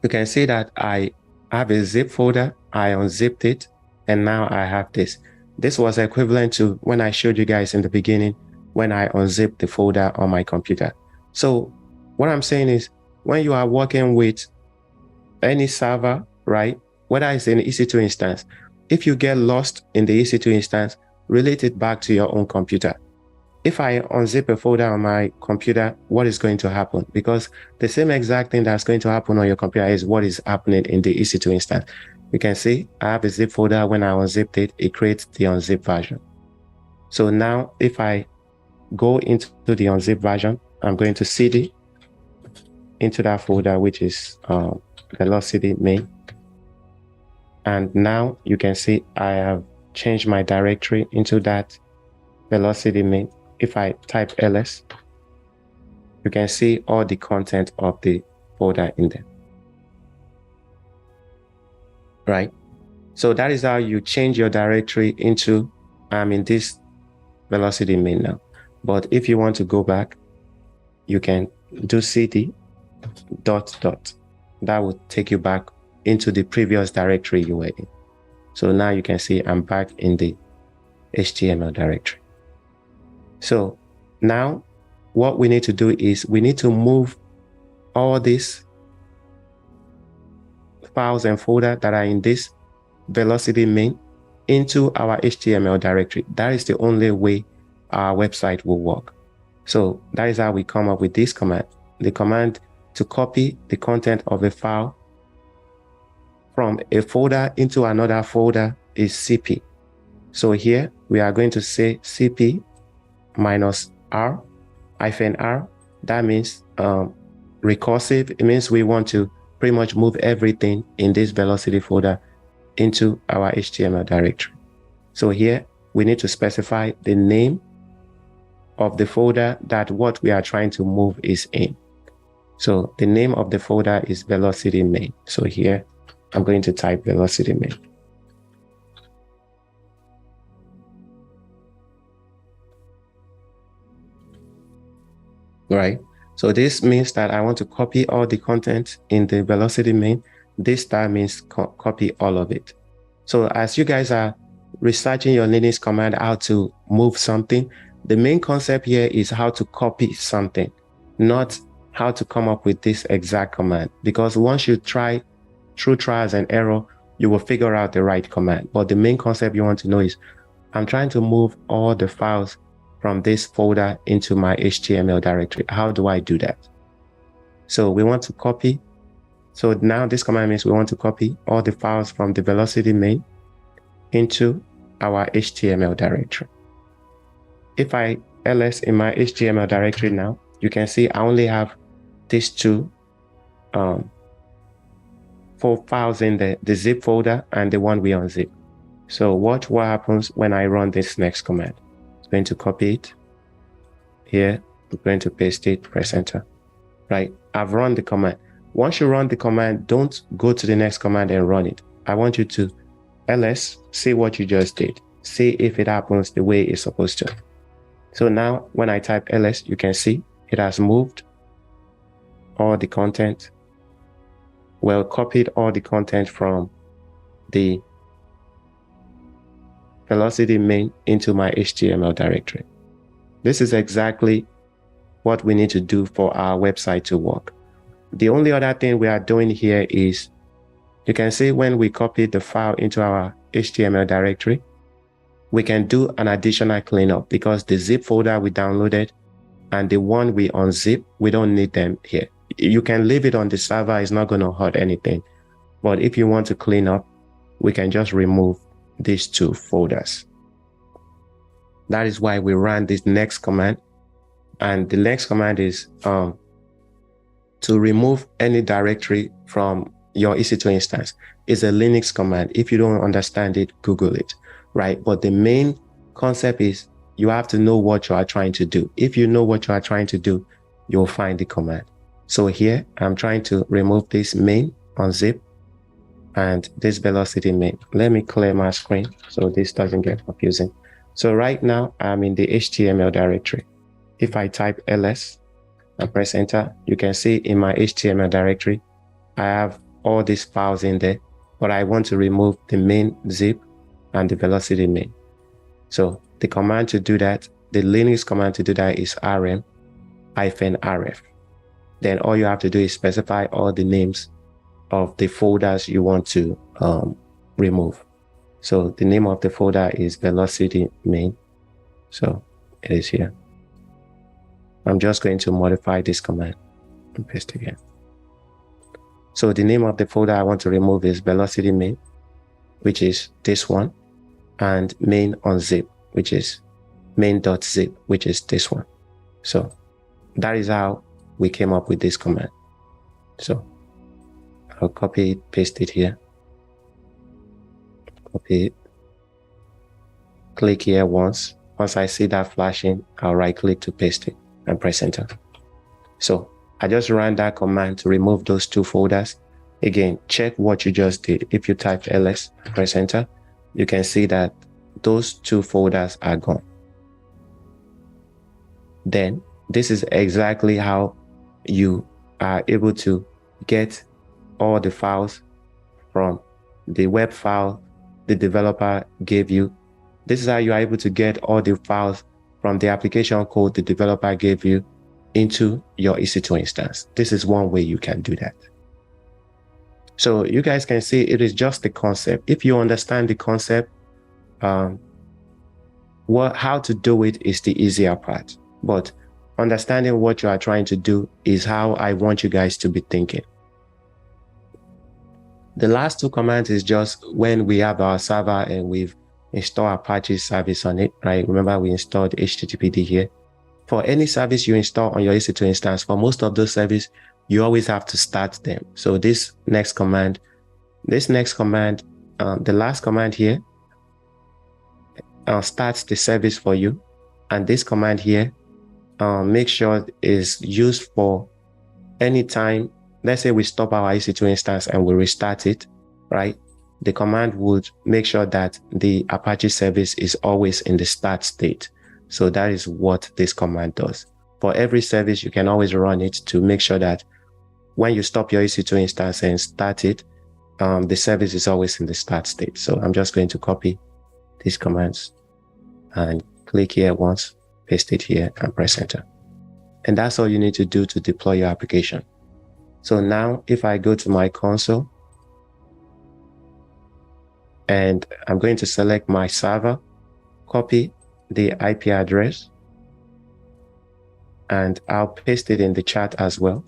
You can see that I have a zip folder, I unzipped it, and now I have this. This was equivalent to when I showed you guys in the beginning when I unzipped the folder on my computer. So what I'm saying is, when you are working with any server, right, whether it's an EC2 instance, if you get lost in the EC2 instance, relate it back to your own computer. If I unzip a folder on my computer, what is going to happen? Because the same exact thing that's going to happen on your computer is what is happening in the EC2 instance. You can see I have a zip folder. When I unzipped it, it creates the unzip version. So now if I go into the unzip version, I'm going to cd into that folder, which is velocity main. And now you can see I have changed my directory into that velocity main. If I type ls, you can see all the content of the folder in there. Right? So that is how you change your directory into, I'm in this velocity main now. But if you want to go back, you can do cd ... That will take you back into the previous directory you were in. So now you can see I'm back in the HTML directory. So now what we need to do is we need to move all these files and folder that are in this velocity main into our HTML directory. That is the only way our website will work. So that is how we come up with this command. The command to copy the content of a file from a folder into another folder is cp. So here we are going to say cp -r -r. That means recursive. It means we want to pretty much move everything in this velocity folder into our HTML directory. So here we need to specify the name of the folder that what we are trying to move is in. So the name of the folder is velocity main. So here I'm going to type velocity main. Right. So this means that I want to copy all the content in the velocity main. This time means copy all of it. So as you guys are researching your Linux command, how to move something, the main concept here is how to copy something, not how to come up with this exact command. Because once you try through trials and error, you will figure out the right command. But the main concept you want to know is, I'm trying to move all the files from this folder into my HTML directory. How do I do that? So we want to copy. So now this command means we want to copy all the files from the velocity main into our HTML directory. If I ls in my HTML directory now, you can see I only have these two 4 files in the zip folder and the one we unzip. So watch what happens when I run this next command. I'm going to copy it here. I'm going to paste it, press enter. Right, I've run the command. Once you run the command, don't go to the next command and run it. I want you to ls, see what you just did. See if it happens the way it's supposed to. So now when I type ls, you can see it has moved all the content. Well, copied all the content from the velocity main into my HTML directory. This is exactly what we need to do for our website to work. The only other thing we are doing here is, you can see when we copy the file into our HTML directory, we can do an additional cleanup because the zip folder we downloaded and the one we unzip, we don't need them here. You can leave it on the server, it's not going to hurt anything. But if you want to clean up, we can just remove these two folders. That is why we ran this next command. And the next command is, to remove any directory from your EC2 instance is a Linux command. If you don't understand it, Google it, right? But the main concept is you have to know what you are trying to do. If you know what you are trying to do, you'll find the command. So here, I'm trying to remove this main unzip and this velocity main. Let me clear my screen so this doesn't get confusing. So right now, I'm in the HTML directory. If I type ls and press enter, you can see in my HTML directory, I have all these files in there, but I want to remove the main zip and the velocity main. So the command to do that, the Linux command to do that is rm-rf. Then all you have to do is specify all the names of the folders you want to remove. So the name of the folder is velocity main. So it is here. I'm just going to modify this command and paste again. So the name of the folder I want to remove is velocity main, which is this one, and main unzip, which is main.zip, which is this one. So that is how we came up with this command. So I'll copy it, paste it here. Copy it. Click here once. Once I see that flashing, I'll right click to paste it and press enter. So I just ran that command to remove those two folders. Again, check what you just did. If you type ls, press enter, you can see that those two folders are gone. Then this is exactly how you are able to get all the files from the web file the developer gave you. This is how you are able to get all the files from the application code the developer gave you into your EC2 instance. This is one way you can do that. So you guys can see it is just the concept. If you understand the concept, how to do it is the easier part. But understanding what you are trying to do is how I want you guys to be thinking. The last two commands is just when we have our server and we've installed Apache service on it, right? Remember, we installed HTTPD here. For any service you install on your EC2 instance, for most of those services, you always have to start them. So this next command, the last command here starts the service for you. And this command here, make sure is used for any time. Let's say we stop our EC2 instance and we restart it, right? The command would make sure that the Apache service is always in the start state. So that is what this command does. For every service, you can always run it to make sure that when you stop your EC2 instance and start it, the service is always in the start state. So I'm just going to copy these commands and click here once, paste it here and press enter. And that's all you need to do to deploy your application. So now if I go to my console and I'm going to select my server, copy the IP address, and I'll paste it in the chat as well.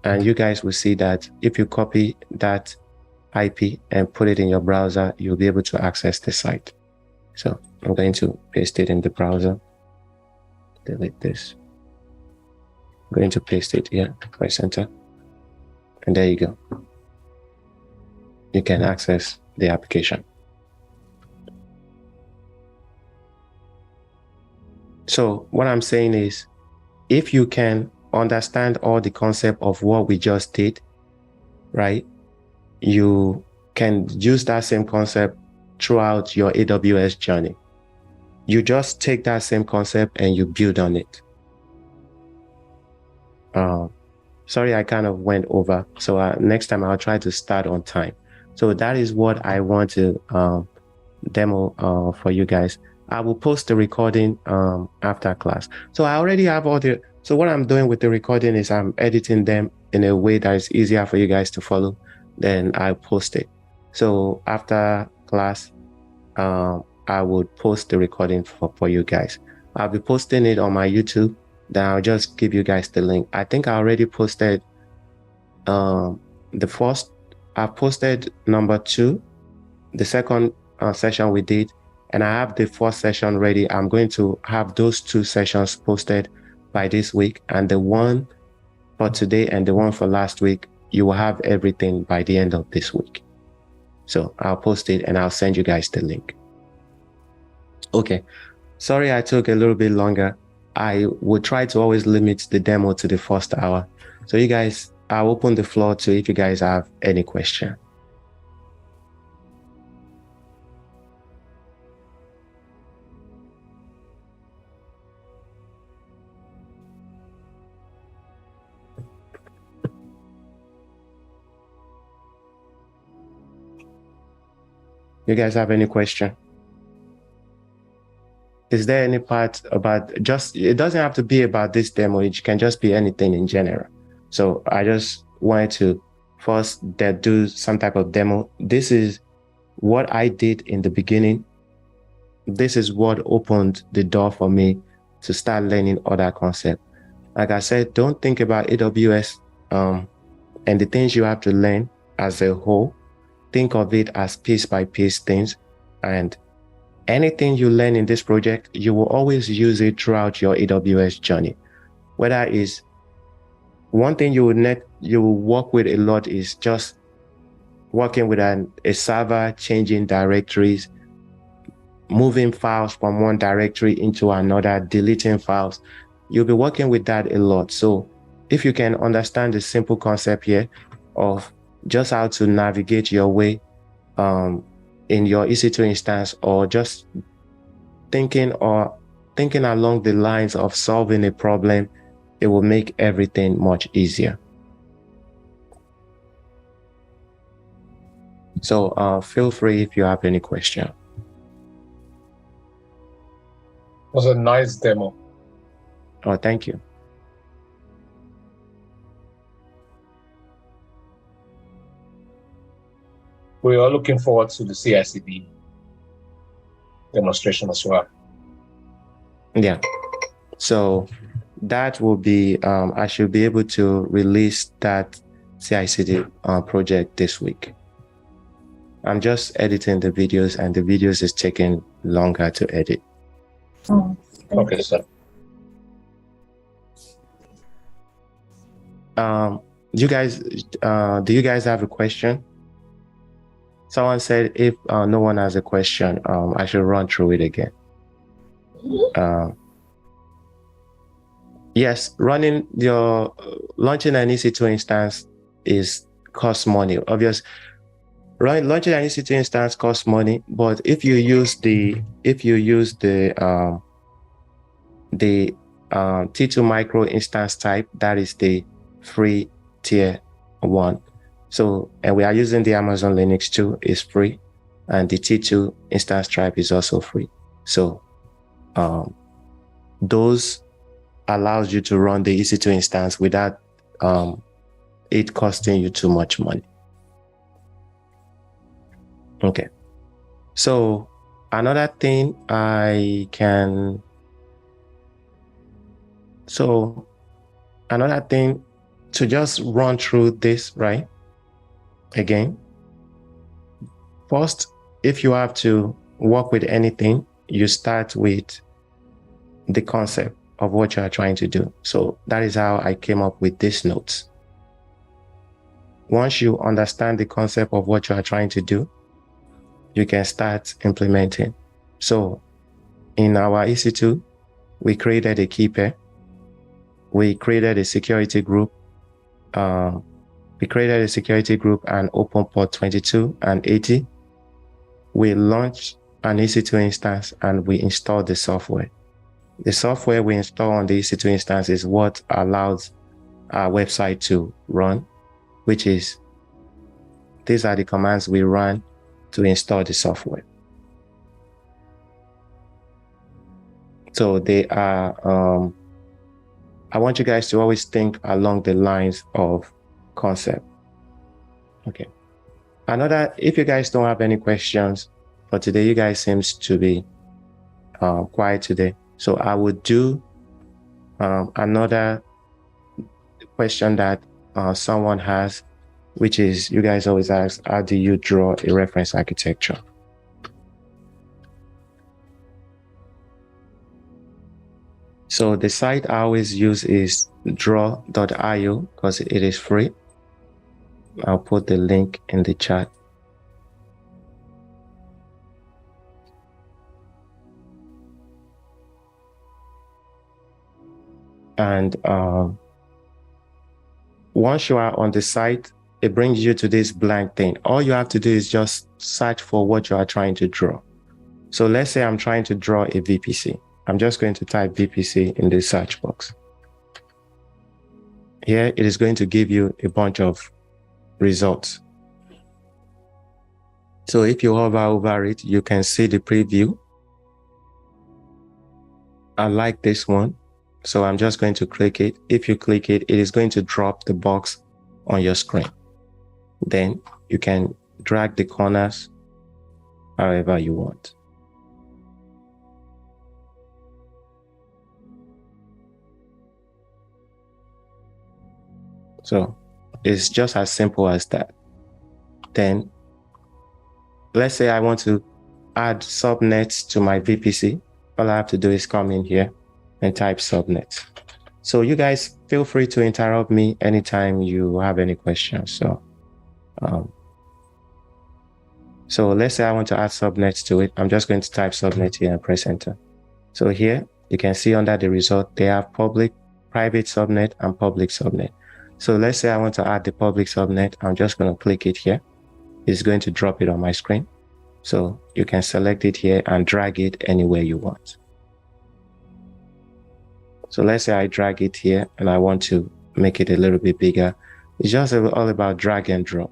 And you guys will see that if you copy that IP and put it in your browser, you'll be able to access the site. So I'm going to paste it in the browser, delete this. I'm going to paste it here, press enter, and there you go. You can access the application. So what I'm saying is, if you can understand all the concept of what we just did, right, you can use that same concept throughout your AWS journey. You just take that same concept and you build on it. Sorry, I kind of went over. So next time I'll try to start on time. So that is what I want to demo for you guys. I will post the recording after class. So I already have all the, so what I'm doing with the recording is I'm editing them in a way that is easier for you guys to follow. Then I'll post it. So after class, I would post the recording for you guys. I'll be posting it on my YouTube. Then I'll just give you guys the link. I think I already posted the first, I posted number 2, the second session we did, and I have the first session ready. I'm going to have those 2 sessions posted by this week, and the one for today and the one for last week, you will have everything by the end of this week. So I'll post it and I'll send you guys the link. Okay, sorry I took a little bit longer. I would try to always limit the demo to the first hour. So you guys, I'll open the floor to if you guys have any question. You guys have any question? Is there any part about just, it doesn't have to be about this demo, it can just be anything in general. So I just wanted to first do some type of demo. This is what I did in the beginning. This is what opened the door for me to start learning other concepts. Like I said, don't think about AWS and the things you have to learn as a whole. Think of it as piece by piece things, and anything you learn in this project, you will always use it throughout your AWS journey. Whether it's one thing you will work with a lot is just working with a server, changing directories, moving files from one directory into another, deleting files. You'll be working with that a lot. So if you can understand the simple concept here of just how to navigate your way in your EC2 instance, or just thinking along the lines of solving a problem, it will make everything much easier. So feel free if you have any question. It was a nice demo. Oh, thank you. We are looking forward to the CI/CD demonstration as well. Yeah. So that will be, I should be able to release that CI/CD project this week. I'm just editing the videos, and the videos is taking longer to edit. Okay, sir. Do you guys have a question? Someone said if no one has a question, I should run through it again. Yes, launching an EC2 instance costs money. Obviously, launching an EC2 instance costs money, but if you use the T2 micro instance type, that is the free tier 1. So, and we are using the Amazon Linux 2, is free, and the T2 instance type is also free. So those allows you to run the EC2 instance without it costing you too much money. Okay. So another thing to just run through this, right? Again, first, if you have to work with anything, you start with the concept of what you are trying to do. So that is how I came up with these notes. Once you understand the concept of what you are trying to do, you can start implementing. So in our EC2, we created a key pair. We created a security group. We created a security group and open port 22 and 80. We launched an EC2 instance and we installed the software. The software we install on the EC2 instance is what allows our website to run, which is, these are the commands we run to install the software. So they are, I want you guys to always think along the lines of concept. Okay. If you guys don't have any questions for today, you guys seems to be quiet today. So I would do another question that someone has, which is, you guys always ask, how do you draw a reference architecture? So the site I always use is draw.io because it is free. I'll put the link in the chat. And once you are on the site, it brings you to this blank thing. All you have to do is just search for what you are trying to draw. So let's say I'm trying to draw a VPC. I'm just going to type VPC in the search box. Here, it is going to give you a bunch of results. So if you hover over it, you can see the preview. I like this one. So I'm just going to click it. If you click it, it is going to drop the box on your screen. Then you can drag the corners however you want. So it's just as simple as that. Then let's say I want to add subnets to my VPC. All I have to do is come in here and type subnet. So you guys feel free to interrupt me anytime you have any questions. So let's say I want to add subnets to it. I'm just going to type subnet here and press enter. So here you can see under the result, they have public, private subnet and public subnet. So let's say I want to add the public subnet. I'm just going to click it here. It's going to drop it on my screen. So you can select it here and drag it anywhere you want. So let's say I drag it here and I want to make it a little bit bigger. It's just all about drag and drop.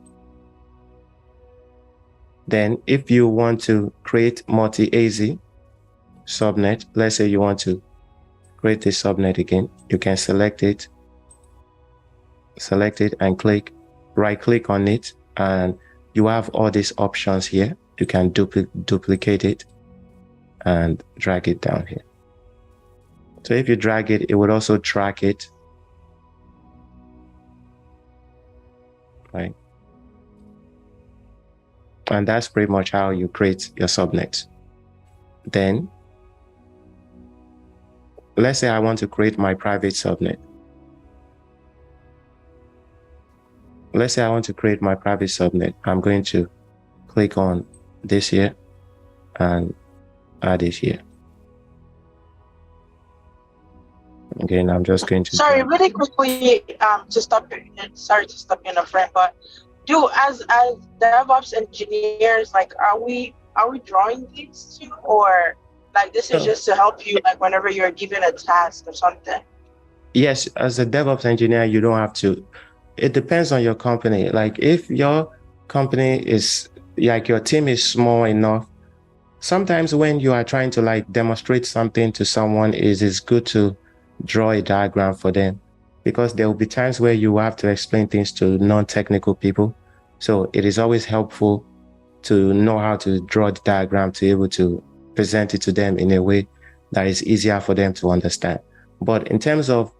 Then if you want to create multi-AZ subnet, let's say you want to create this subnet again, you can select it and right click on it, and you have all these options here. You can duplicate it and drag it down here. So if you drag it, it would also track it, right? And that's pretty much how you create your subnet. Then let's say I want to create my private subnet. Let's say I want to create my private subnet. I'm going to click on this here and add it here. Again, I'm just going to. Sorry, really quickly, to stop you. Sorry to stop you in a frame, but as DevOps engineers, like, are we drawing things too, or like this is just to help you, like whenever you're given a task or something? Yes, as a DevOps engineer, you don't have to. It depends on your company. Like if your company is like your team is small enough, sometimes when you are trying to like demonstrate something to someone, it's good to draw a diagram for them, because there will be times where you have to explain things to non-technical people. So it is always helpful to know how to draw the diagram to be able to present it to them in a way that is easier for them to understand. But in terms of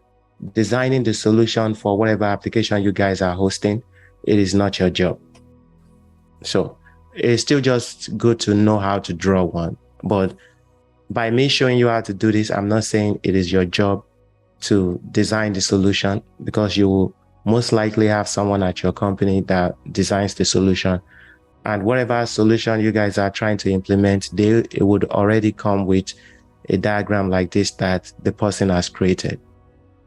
designing the solution for whatever application you guys are hosting, it is not your job. So it's still just good to know how to draw one. But by me showing you how to do this, I'm not saying it is your job to design the solution, because you will most likely have someone at your company that designs the solution. And whatever solution you guys are trying to implement, it would already come with a diagram like this that the person has created.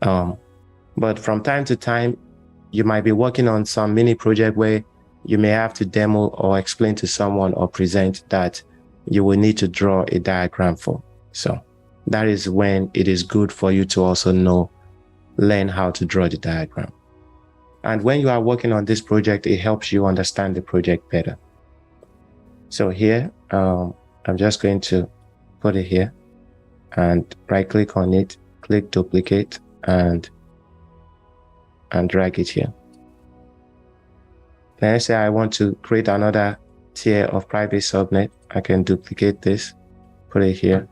But from time to time, you might be working on some mini project where you may have to demo or explain to someone or present that you will need to draw a diagram for. So that is when it is good for you to also learn how to draw the diagram. And when you are working on this project, it helps you understand the project better. So here, I'm just going to put it here and right click on it, click duplicate and drag it here. Let's say I want to create another tier of private subnet. I can duplicate this, put it here,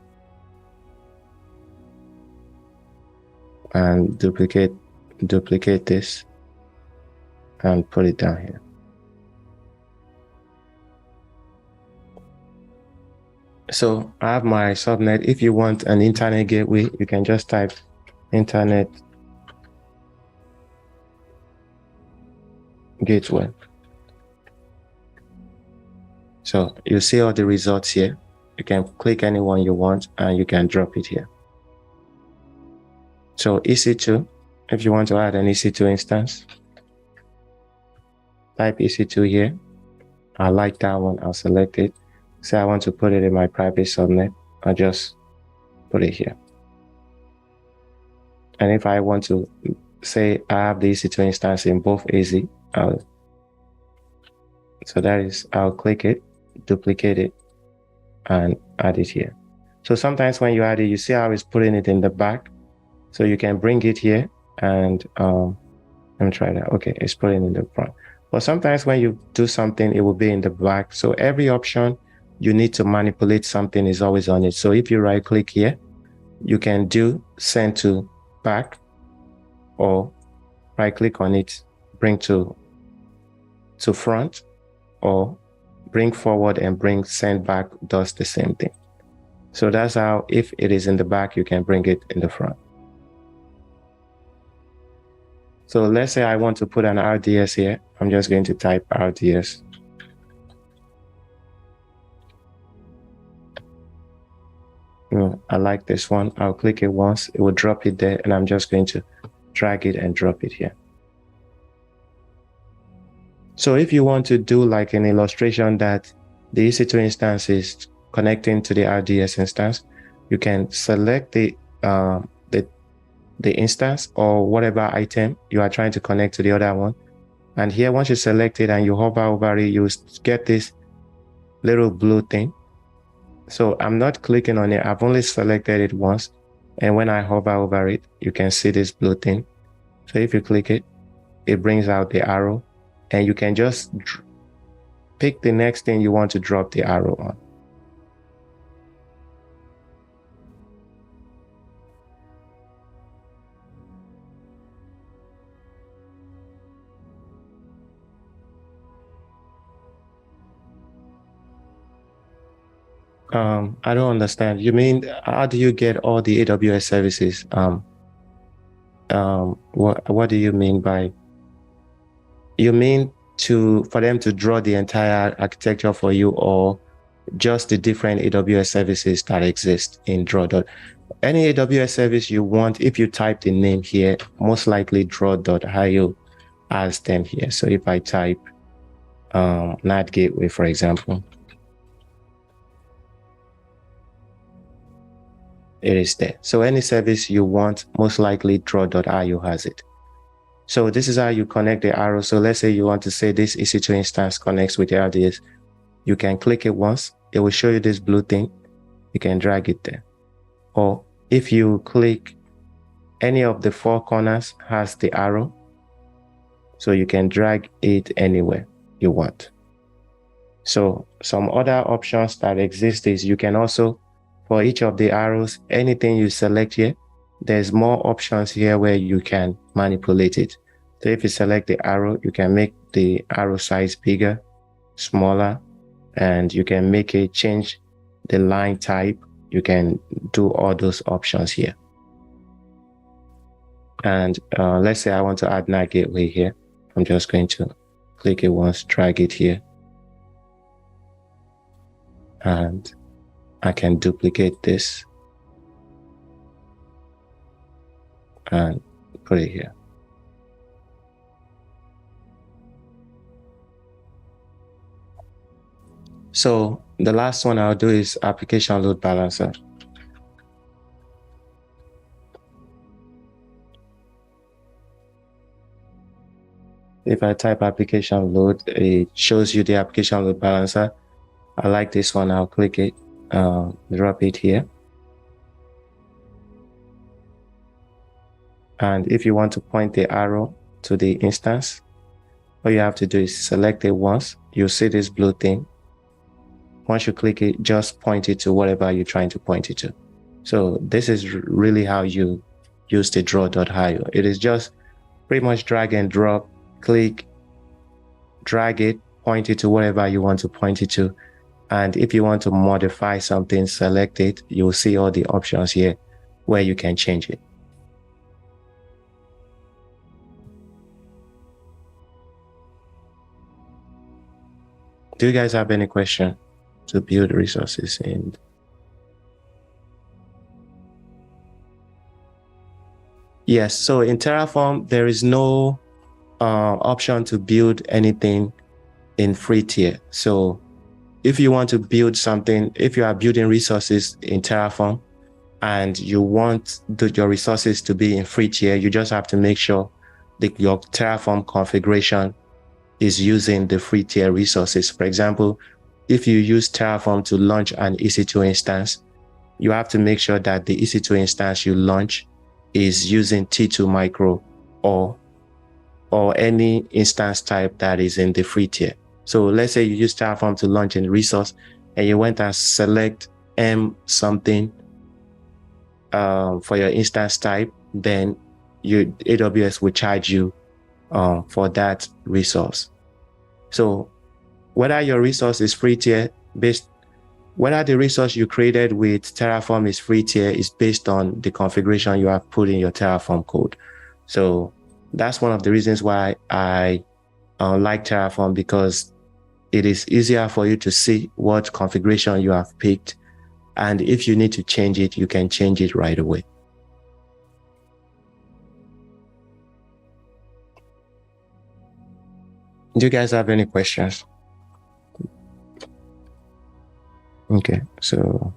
and duplicate this and put it down here. So I have my subnet. If you want an internet gateway, you can just type internet gateway. So you see all the results here. You can click any one you want and you can drop it here. So EC2, if you want to add an EC2 instance, type EC2 here. I like that one, I'll select it. Say I want to put it in my private subnet, I'll just put it here. And if I want to say I have the EC2 instance in both AZ, I'll click it, duplicate it, and add it here. So sometimes when you add it, you see how it's putting it in the back. So you can bring it here and let me try that. Okay, it's putting it in the front. But sometimes when you do something, it will be in the back. So every option you need to manipulate something is always on it. So if you right click here, you can do send to back, or right click on it, bring to front, or bring forward and bring send back does the same thing. So that's how, if it is in the back, you can bring it in the front. So let's say I want to put an RDS here. I'm just going to type RDS. I like this one. I'll click it once. It will drop it there, and I'm just going to drag it and drop it here. So if you want to do like an illustration that the EC2 instance is connecting to the RDS instance, you can select the instance or whatever item you are trying to connect to the other one. And here, once you select it and you hover over it, you get this little blue thing. So I'm not clicking on it. I've only selected it once. And when I hover over it, you can see this blue thing. So if you click it, it brings out the arrow, and you can just pick the next thing you want to drop the arrow on. I don't understand. You mean, how do you get all the AWS services? What do you mean by, you mean for them to draw the entire architecture for you, or just the different AWS services that exist in draw? Any AWS service you want, if you type the name here, most likely draw.io has them here. So if I type NAT Gateway, for example, it is there. So any service you want, most likely draw.io has it. So this is how you connect the arrow. So let's say you want to say this EC2 instance connects with the RDS. You can click it once. It will show you this blue thing. You can drag it there. Or if you click any of the four corners has the arrow. So you can drag it anywhere you want. So some other options that exist is you can also, for each of the arrows, anything you select here, there's more options here where you can manipulate it. So if you select the arrow, you can make the arrow size bigger, smaller, and you can make it change the line type. You can do all those options here. And let's say I want to add NAT Gateway here. I'm just going to click it once, drag it here. And I can duplicate this and put it here. So the last one I'll do is application load balancer. If I type application load, it shows you the application load balancer. I like this one, I'll click it, drop it here. And if you want to point the arrow to the instance, all you have to do is select it once. You'll see this blue thing. Once you click it, just point it to whatever you're trying to point it to. So this is really how you use the draw.io. It is just pretty much drag and drop, click, drag it, point it to whatever you want to point it to, And if you want to modify something, select it. You'll see all the options here where you can change it. Do you guys have any question to build resources in? Yes, so in Terraform, there is no option to build anything in free tier. So if you want to build something, if you are building resources in Terraform and you want your resources to be in free tier, you just have to make sure that your Terraform configuration is using the free tier resources. For example, if you use Terraform to launch an EC2 instance, you have to make sure that the EC2 instance you launch is using T2 micro or any instance type that is in the free tier. So let's say you use Terraform to launch a resource and you went and select M something for your instance type, then AWS will charge you for that resource. So whether your resource is free tier whether the resource you created with Terraform is free tier is based on the configuration you have put in your Terraform code. So that's one of the reasons why I like Terraform, because it is easier for you to see what configuration you have picked. And if you need to change it, you can change it right away. Do you guys have any questions? Okay, so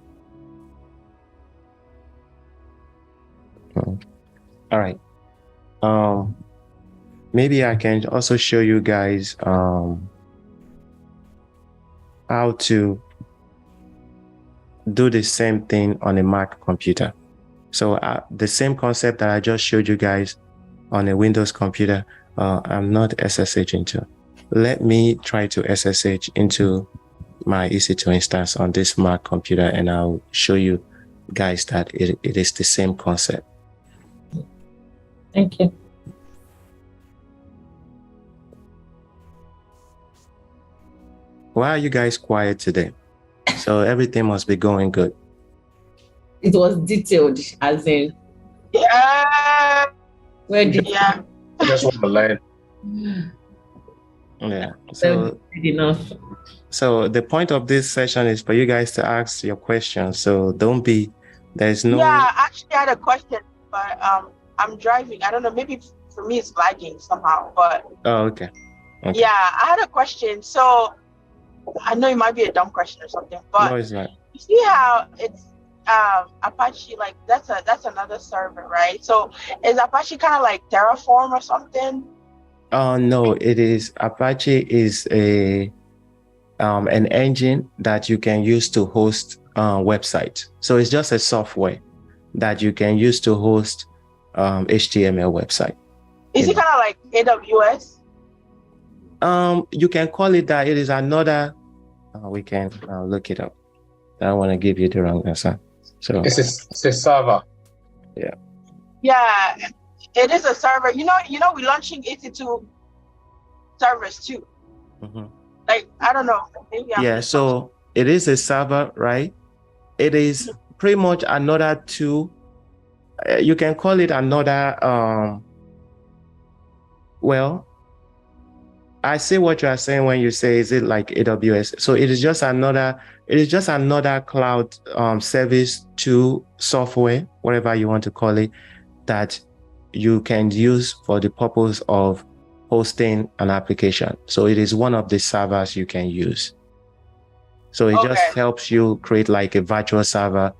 all right. Maybe I can also show you guys how to do the same thing on a Mac computer. So the same concept that I just showed you guys on a Windows computer, I'm not SSH into. Let me try to SSH into my EC2 instance on this Mac computer, and I'll show you guys that it is the same concept. Thank you. Why are you guys quiet today? So everything must be going good. It was detailed, as in. Yeah. Where did Yeah. Just want to learn. Yeah. So enough. So the point of this session is for you guys to ask your questions. So don't be, there's no. Yeah, actually I had a question, but I'm driving. I don't know, maybe for me it's lagging somehow, but. Oh, okay. Yeah, I had a question. So I know it might be a dumb question or something, but no, it's not. You see how it's Apache, like that's another server, right? So is Apache kind of like Terraform or something? No, it is. Apache is an engine that you can use to host websites. So it's just a software that you can use to host HTML website. Is it kind of like AWS? You can call it that. It is another. We can look it up. I don't want to give you the wrong answer. So It's a server. Yeah. Yeah, it is a server. You know, we're launching EC2 servers too. Mm-hmm. Like, I don't know. Maybe yeah, so it is a server, right? It is pretty much another tool. You can call it another, well, I see what you are saying when you say, is it like AWS? So it is just another cloud service to software, whatever you want to call it, that you can use for the purpose of hosting an application. So it is one of the servers you can use. So it just helps you create like a virtual server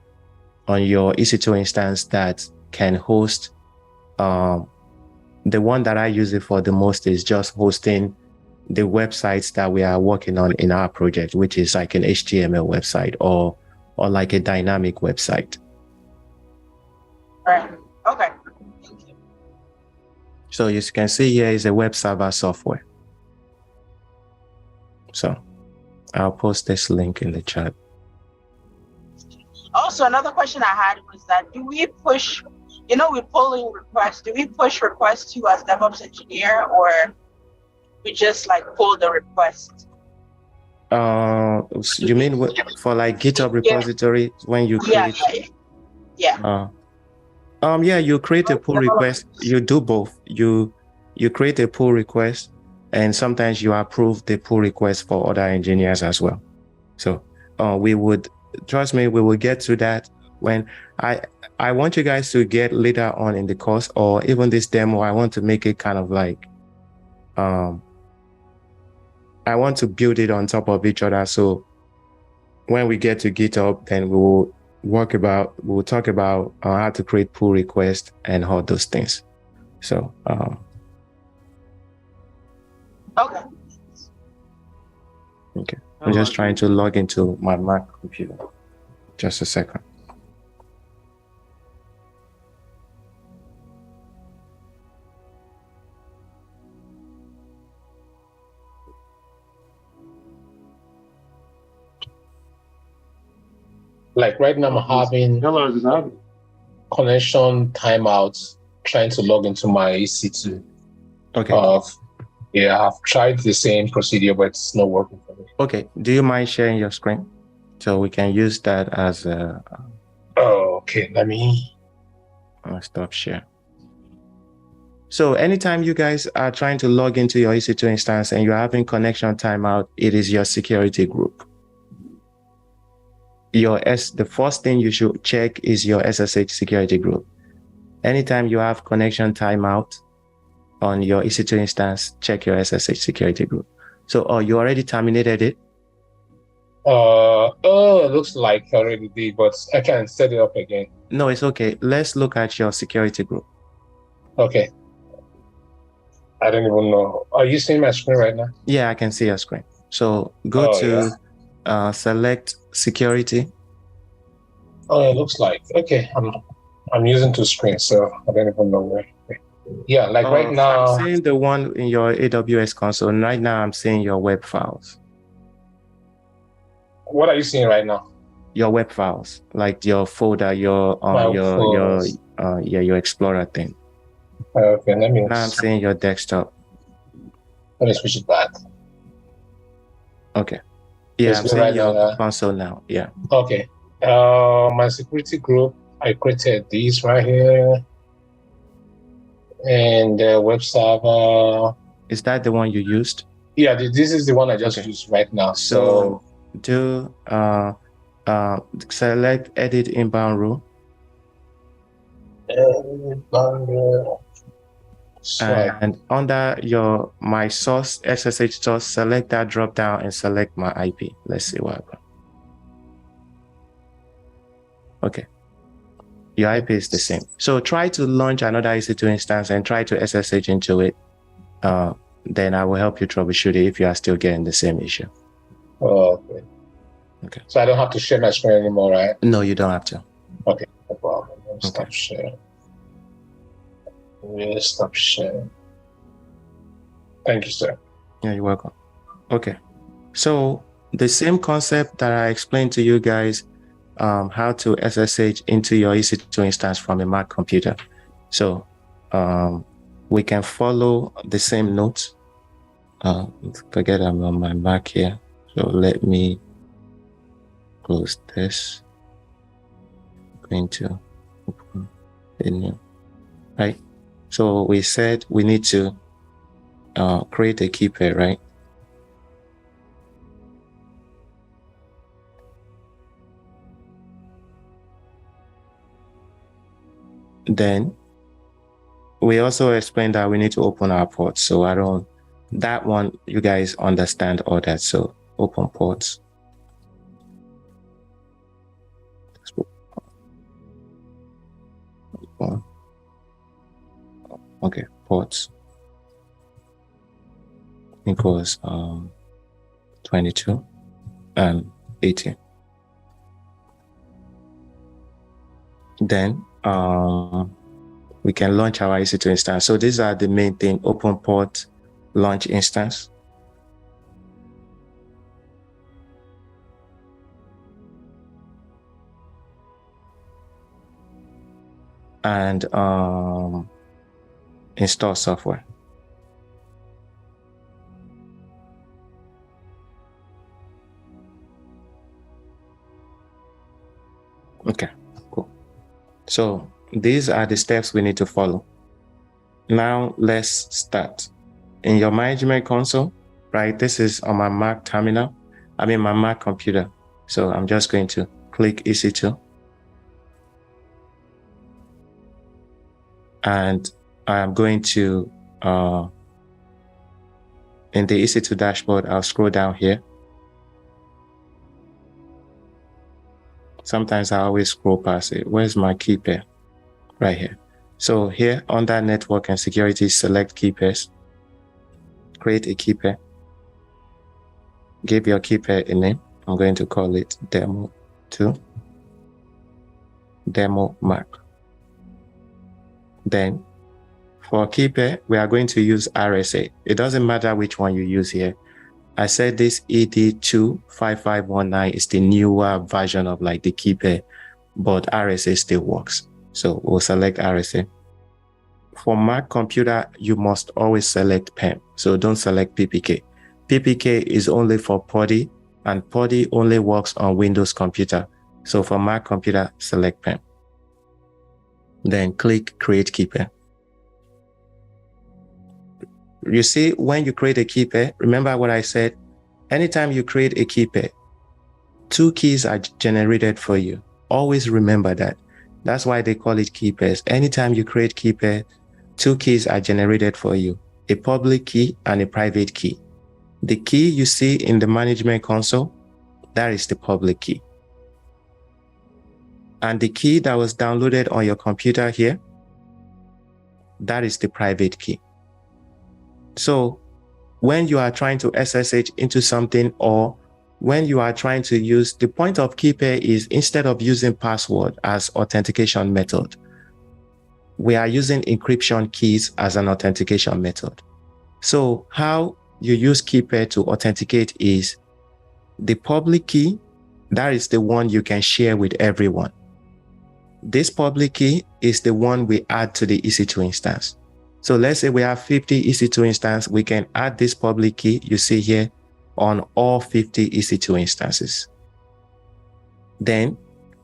on your EC2 instance that can host. The one that I use it for the most is just hosting the websites that we are working on in our project, which is like an HTML website or like a dynamic website. Right. Okay. Thank you. So you can see here is a web server software. So I'll post this link in the chat. Also, another question I had was that do we push, we're pulling requests. Do we push requests to as DevOps engineer, or we just like pull the request? You mean for like GitHub repository when you Yeah, create? yeah. Yeah, you create a pull request. You do both. You create a pull request, and sometimes you approve the pull request for other engineers as well. So we would, trust me, we will get to that when I want you guys to get later on in the course, or even this demo. I want to make it kind of like I want to build it on top of each other. So when we get to GitHub, then we'll talk about how to create pull requests and all those things. So Okay. I'm just trying to log into my Mac computer. Just a second. Like right now, I'm having connection timeouts trying to log into my EC2. Okay. Yeah, I've tried the same procedure, but it's not working for me. Okay. Do you mind sharing your screen so we can use that as a? Oh, okay. Let me stop share. So anytime you guys are trying to log into your EC2 instance and you're having connection timeout, it is your security group. The first thing you should check is your SSH security group. Anytime you have connection timeout on your EC2 instance, check your SSH security group. So, you already terminated it? It looks like I already did, but I can set it up again. No, it's okay. Let's look at your security group. Okay. I don't even know. Are you seeing my screen right now? Yeah, I can see your screen. So go to select security. Oh, it looks like, okay. I'm using two screens, so I don't even know where. Yeah, like right now. I'm seeing the one in your AWS console. And right now I'm seeing your web files. What are you seeing right now? Your web files, like your folder, your Explorer thing. Okay, now I'm seeing your desktop. Let me switch it back. Okay. Yeah, I'm seeing your console now. Yeah. Okay. My security group, I created these right here. And the web server. Is that the one you used? Yeah, this is the one I just used right now. So do select edit inbound rule. And under my source, SSH source, select that drop down and select my IP. Let's see what happens. Okay. Your IP is the same. So try to launch another EC2 instance and try to SSH into it. Then I will help you troubleshoot it if you are still getting the same issue. Oh, okay. Okay. So I don't have to share my screen anymore, right? No, you don't have to. Okay, no problem. Stop sharing. Really stop sharing. Thank you, sir. Yeah, you're welcome. Okay. So the same concept that I explained to you guys, how to SSH into your EC2 instance from a Mac computer. So we can follow the same notes. Forget I'm on my Mac here. So let me close this. I'm going to open the new, right? So we said we need to create a key pair, right? Then we also explained that we need to open our ports. So that one, you guys understand all that. So open ports. Okay, ports equals 22 and 18. Then we can launch our EC2 instance. So these are the main thing: open port, launch instance. And install software. So these are the steps we need to follow. Now let's start. In your management console, right? This is on my Mac terminal. My Mac computer. So I'm just going to click EC2. And I'm going to, in the EC2 dashboard, I'll scroll down here. Sometimes I always scroll past it. Where's my key pair? Right here. So here under network and security, select key pairs. Create a key pair. Give your key pair a name. I'm going to call it demo2, demo Mac. Then for key pair, we are going to use RSA. It doesn't matter which one you use here. I said this ED25519 is the newer version of like the key pair, but RSA still works. So we'll select RSA. For Mac computer, you must always select PEM. So don't select PPK. PPK is only for PuTTY, and PuTTY only works on Windows computer. So for Mac computer, select PEM. Then click Create Key Pair. You see, when you create a key pair, remember what I said, anytime you create a key pair, 2 keys are generated for you. Always remember that. That's why they call it key pairs. Anytime you create key pair, 2 keys are generated for you, a public key and a private key. The key you see in the management console, that is the public key. And the key that was downloaded on your computer here, that is the private key. So when you are trying to SSH into something, or when you are trying to use, the point of key pair is instead of using password as authentication method, we are using encryption keys as an authentication method. So how you use key pair to authenticate is the public key, that is the one you can share with everyone. This public key is the one we add to the EC2 instance. So let's say we have 50 EC2 instances, we can add this public key you see here on all 50 EC2 instances. Then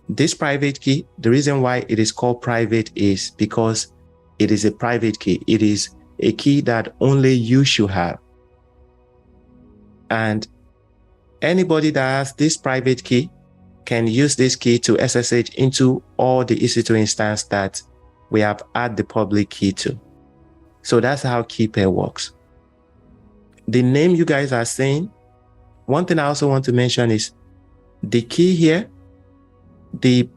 this private key, the reason why it is called private is because it is a private key. It is a key that only you should have. And anybody that has this private key can use this key to SSH into all the EC2 instances that we have added the public key to. So that's how key pair works. The name you guys are saying, one thing I also want to mention is the key here, the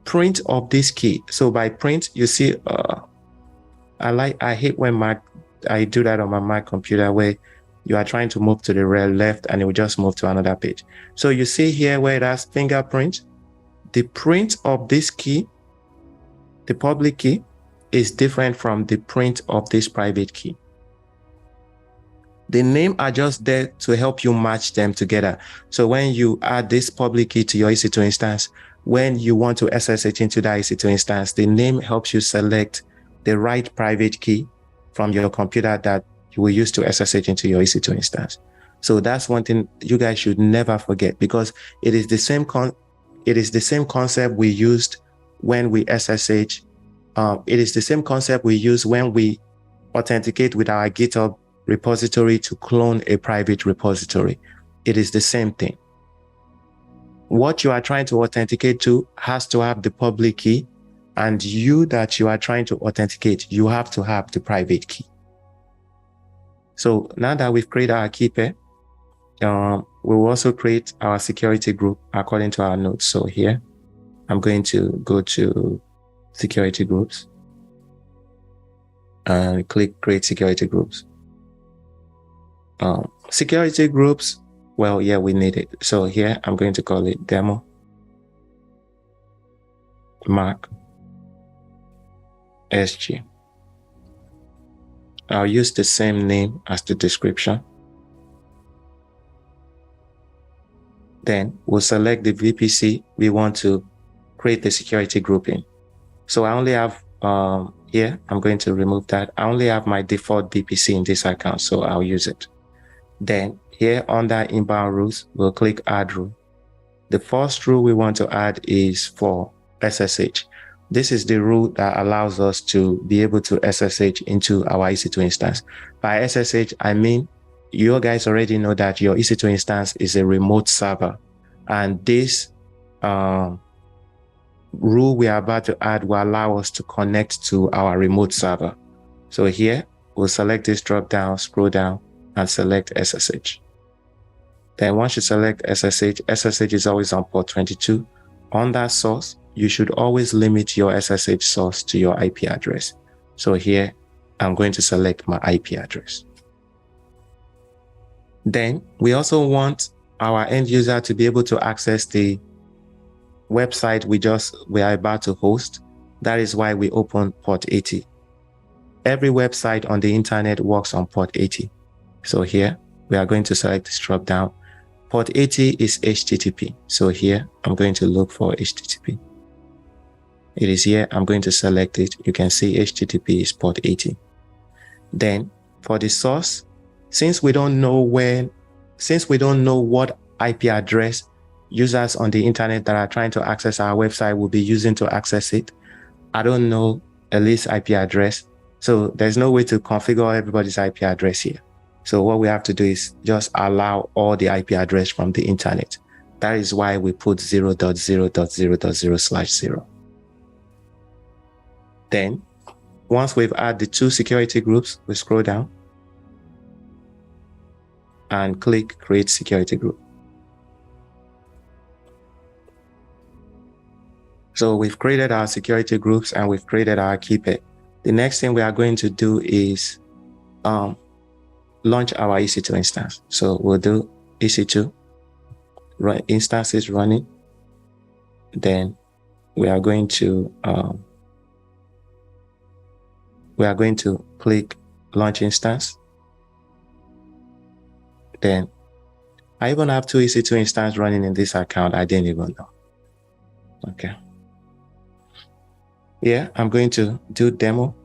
print of this key. So by print, you see, I hate when I do that on my Mac computer where you are trying to move to the left and it will just move to another page. So you see here where it has fingerprint, the print of this key, the public key, is different from the print of this private key. The name are just there to help you match them together. So when you add this public key to your EC2 instance, when you want to SSH into that EC2 instance, the name helps you select the right private key from your computer that you will use to SSH into your EC2 instance. So that's one thing you guys should never forget, because it is the same concept we used when we SSH. It is the same concept we use when we authenticate with our GitHub repository to clone a private repository. It is the same thing. What you are trying to authenticate to has to have the public key, and you that you are trying to authenticate, you have to have the private key. So now that we've created our key pair, we will also create our security group according to our notes. So here, I'm going to go to security groups and click create security groups. Security groups, well, yeah, we need it. So here I'm going to call it demo Mac SG. I'll use the same name as the description. Then we'll select the VPC we want to create the security group in. So I only have, here, I'm going to remove that. I only have my default VPC in this account, so I'll use it. Then here under inbound rules, we'll click add rule. The first rule we want to add is for SSH. This is the rule that allows us to be able to SSH into our EC2 instance. By SSH, I mean, you guys already know that your EC2 instance is a remote server. And this rule we are about to add will allow us to connect to our remote server. So here, we'll select this drop down, scroll down, and select SSH. Then once you select SSH, SSH is always on port 22. On that source, you should always limit your SSH source to your IP address. So here, I'm going to select my IP address. Then we also want our end user to be able to access the website we are about to host. That is why we open port 80. Every website on the internet works on port 80. So here, we are going to select this drop down. Port 80 is HTTP. So here, I'm going to look for HTTP. It is here. I'm going to select it. You can see HTTP is port 80. Then for the source, since we don't know what IP address users on the internet that are trying to access our website will be using to access it, I don't know a list IP address. So there's no way to configure everybody's IP address here. So what we have to do is just allow all the IP address from the internet. That is why we put 0.0.0.0/0. Then, once we've added the two security groups, we scroll down and click Create Security Group. So we've created our security groups and we've created our key pair. The next thing we are going to do is launch our EC2 instance. So we'll do EC2, run instances running. Then we are going to click launch instance. Then I even have two EC2 instances running in this account. I didn't even know. Okay. Yeah, I'm going to do demo.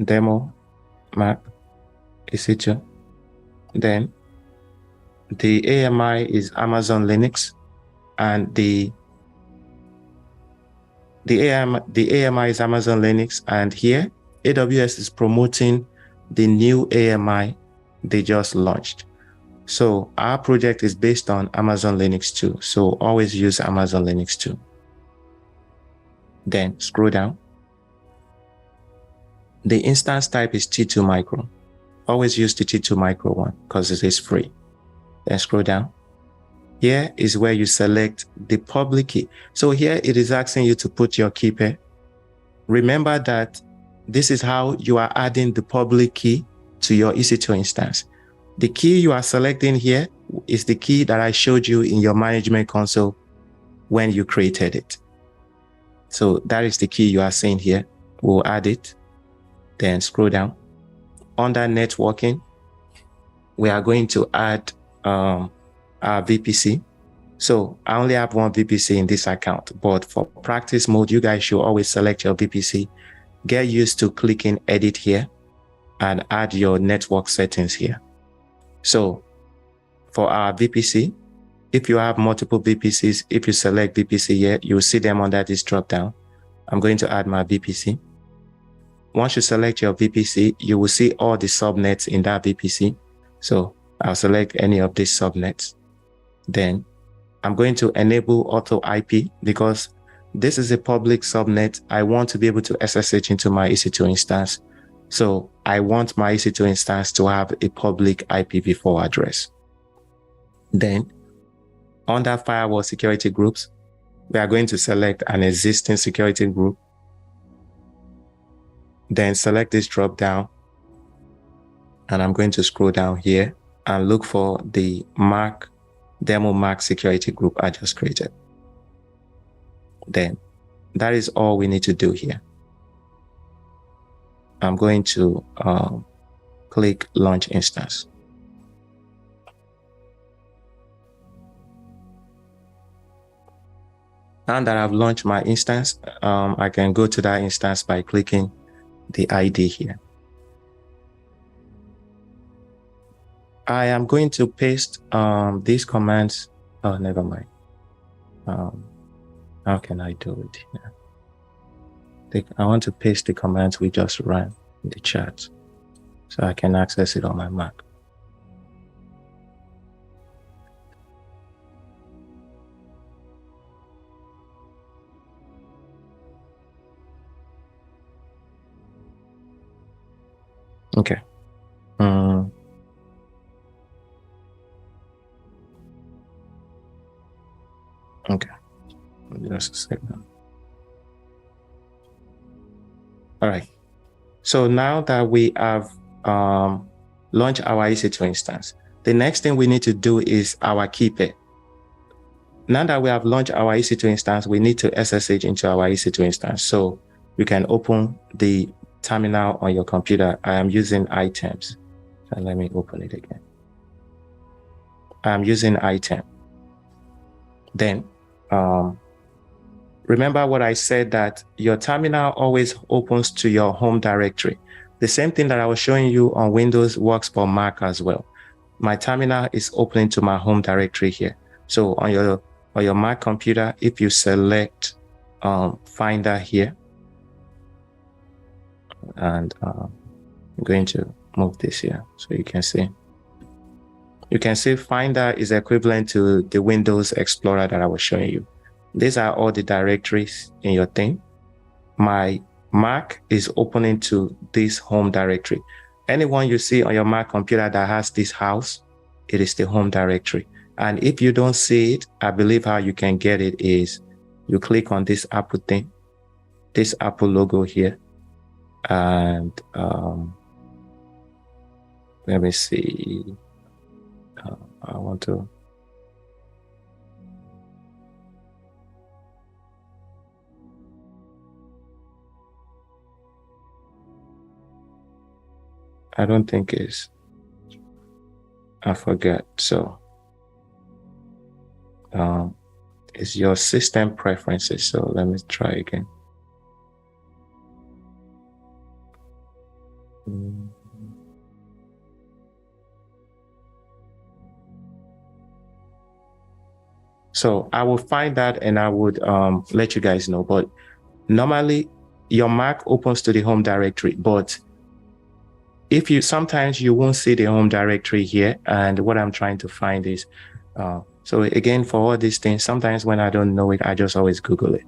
Demo Mac EC2. Then the AMI is Amazon Linux, and the AMI is Amazon Linux, and here AWS is promoting the new AMI they just launched. So our project is based on Amazon Linux 2. So always use Amazon Linux 2. Then scroll down. The instance type is T2 Micro. Always use the T2 Micro one because it is free. Then scroll down. Here is where you select the public key. So here it is asking you to put your key pair. Remember that this is how you are adding the public key to your EC2 instance. The key you are selecting here is the key that I showed you in your management console when you created it. So that is the key you are seeing here. We'll add it. Then scroll down. Under networking, we are going to add our VPC. So I only have one VPC in this account, but for practice mode, you guys should always select your VPC. Get used to clicking edit here and add your network settings here. So for our VPC, if you have multiple VPCs, if you select VPC here, you'll see them under this drop down. I'm going to add my VPC. Once you select your VPC, you will see all the subnets in that VPC. So I'll select any of these subnets. Then I'm going to enable auto IP because this is a public subnet. I want to be able to SSH into my EC2 instance. So I want my EC2 instance to have a public IPv4 address. Then under firewall security groups, we are going to select an existing security group. Then select this drop down. And I'm going to scroll down here and look for the demo Mac security group I just created. Then that is all we need to do here. I'm going to click launch instance. Now that I've launched my instance, I can go to that instance by clicking the ID here. I am going to paste these commands. Oh, never mind. How can I do it here? I want to paste the commands we just ran in the chat so I can access it on my Mac. Okay. Okay. Just a second. All right. So now that we have launched our EC2 instance, the next thing we need to do is our key pair. Now that we have launched our EC2 instance, we need to SSH into our EC2 instance. So you can open the terminal on your computer. I am using items. So let me open it again. I'm using item. Then remember what I said, that your terminal always opens to your home directory. The same thing that I was showing you on Windows works for Mac as well. My terminal is opening to my home directory here. So on your Mac computer, if you select Finder here, and I'm going to move this here so you can see. You can see Finder is equivalent to the Windows Explorer that I was showing you. These are all the directories in your thing. My Mac is opening to this home directory. Anyone you see on your Mac computer that has this house, it is the home directory. And if you don't see it, I believe how you can get it is you click on this Apple thing, this Apple logo here. And let me see. I want to. I don't think it's. I forgot. So, it's your system preferences. So let me try again. So I will find that and I would let you guys know. But normally your Mac opens to the home directory, but if you sometimes you won't see the home directory here. And what I'm trying to find is so again, for all these things, sometimes when I don't know it, I just always Google it.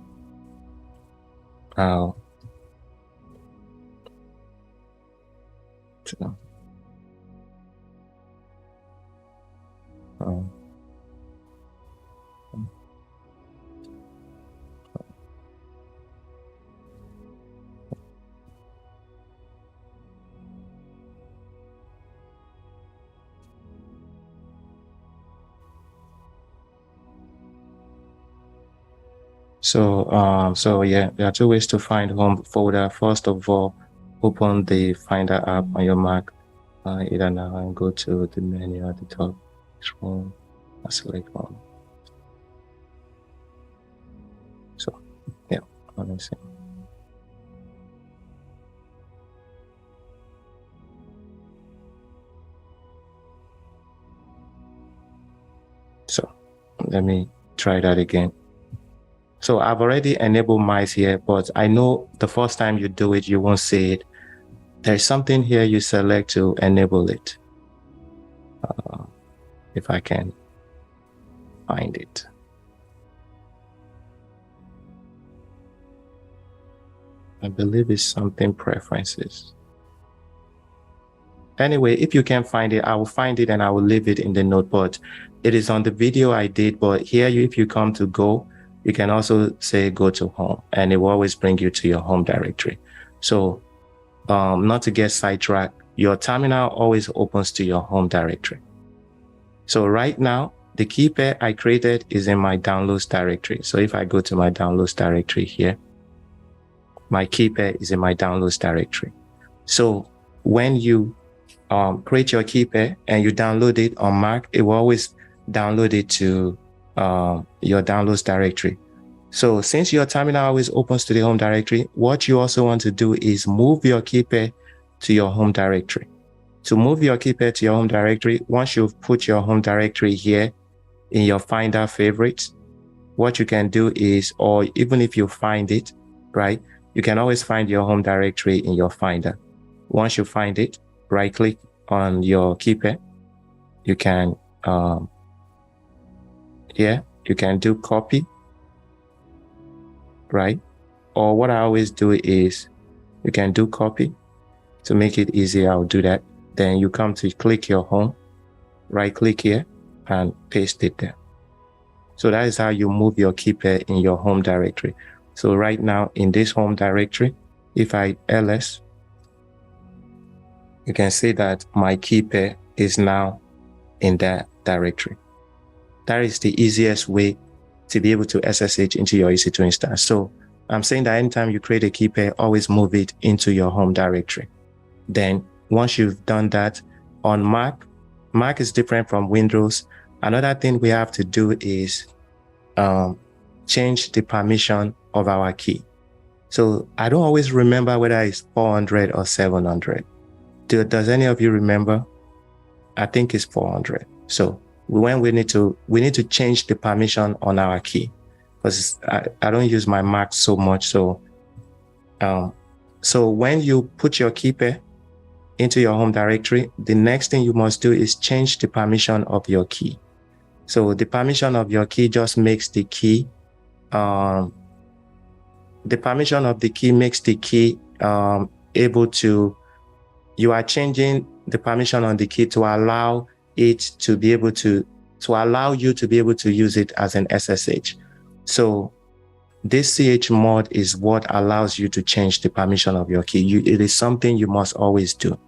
So yeah, there are two ways to find home folder. First of all, open the Finder app on your Mac, either now, and go to the menu at the top. Scroll, select home. So yeah, let me see. So let me try that again. So I've already enabled mice here, but I know the first time you do it, you won't see it. There's something here you select to enable it. If I can find it. I believe it's something preferences. Anyway, if you can find it, I will find it and I will leave it in the note, but it is on the video I did. But here, if you come to go, you can also say go to home and it will always bring you to your home directory. So not to get sidetracked, your terminal always opens to your home directory. So right now, the key pair I created is in my downloads directory. So if I go to my downloads directory here, my key pair is in my downloads directory. So when you create your key pair and you download it on Mac, it will always download it to your downloads directory. So since your terminal always opens to the home directory, what you also want to do is move your key pair to your home directory. To move your key pair to your home directory, once you've put your home directory here in your Finder favorites, what you can do is, or even if you find it, right, you can always find your home directory in your Finder. Once you find it, right click on your key pair. You can, you can do copy, right? Or what I always do is you can do copy. To make it easy, I'll do that. Then you come to click your home, right click here and paste it there. So that is how you move your key pair in your home directory. So right now in this home directory, if I ls, you can see that my key pair is now in that directory. That is the easiest way to be able to SSH into your EC2 instance. So I'm saying that anytime you create a key pair, always move it into your home directory. Then once you've done that on Mac is different from Windows. Another thing we have to do is change the permission of our key. So I don't always remember whether it's 400 or 700. Does any of you remember? I think it's 400. So when we need to change the permission on our key, because I don't use my Mac so much. So so when you put your key pair into your home directory, the next thing you must do is change the permission of your key. So the permission of your key just makes the key, the permission of the key makes the key able to, you are changing the permission on the key to allow it to be able to allow you to be able to use it as an SSH. So this chmod is what allows you to change the permission of your key. It is something you must always do.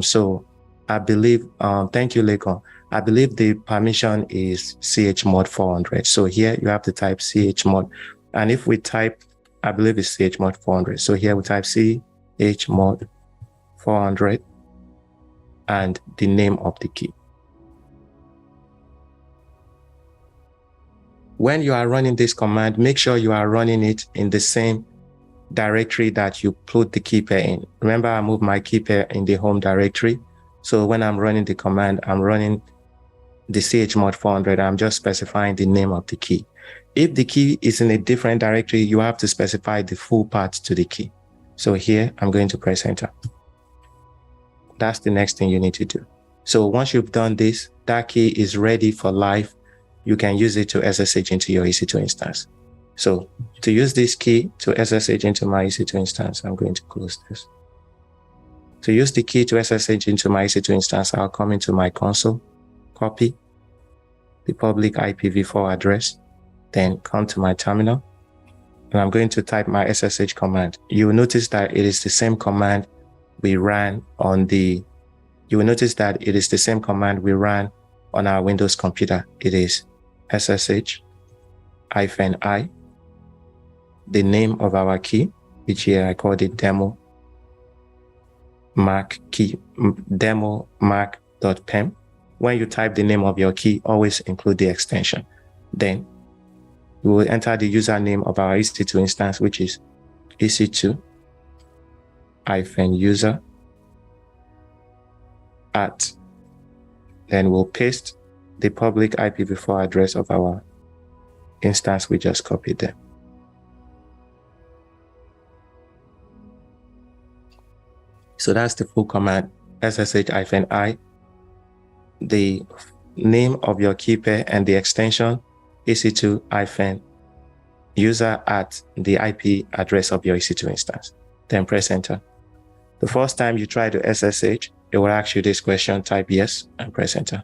So I believe, thank you, Lekon. I believe the permission is chmod 400. So here you have to type chmod. And if we type, I believe it's chmod 400. So here we type chmod 400 and the name of the key. When you are running this command, make sure you are running it in the same directory that you put the key pair in. Remember, I moved my key pair in the home directory. So when I'm running the command, I'm running the chmod 400. I'm just specifying the name of the key. If the key is in a different directory, you have to specify the full path to the key. So here, I'm going to press enter. That's the next thing you need to do. So once you've done this, that key is ready for live. You can use it to SSH into your EC2 instance. So to use this key to SSH into my EC2 instance, I'm going to close this. To use the key to SSH into my EC2 instance, I'll come into my console, copy the public IPv4 address, then come to my terminal, and I'm going to type my SSH command. You will notice that it is the same command we ran on the, you will notice that it is the same command we ran on our Windows computer. It is SSH-I, the name of our key, which here I called it demo mac key, demo mac.pem. When you type the name of your key, always include the extension. Then we will enter the username of our EC2 instance, which is EC2-user @ then we'll paste the public IPv4 address of our instance we just copied there. So that's the full command, SSH-I, the name of your key pair and the extension, EC2-user @ the IP address of your EC2 instance. Then press enter. The first time you try to SSH, it will ask you this question, type yes and press enter.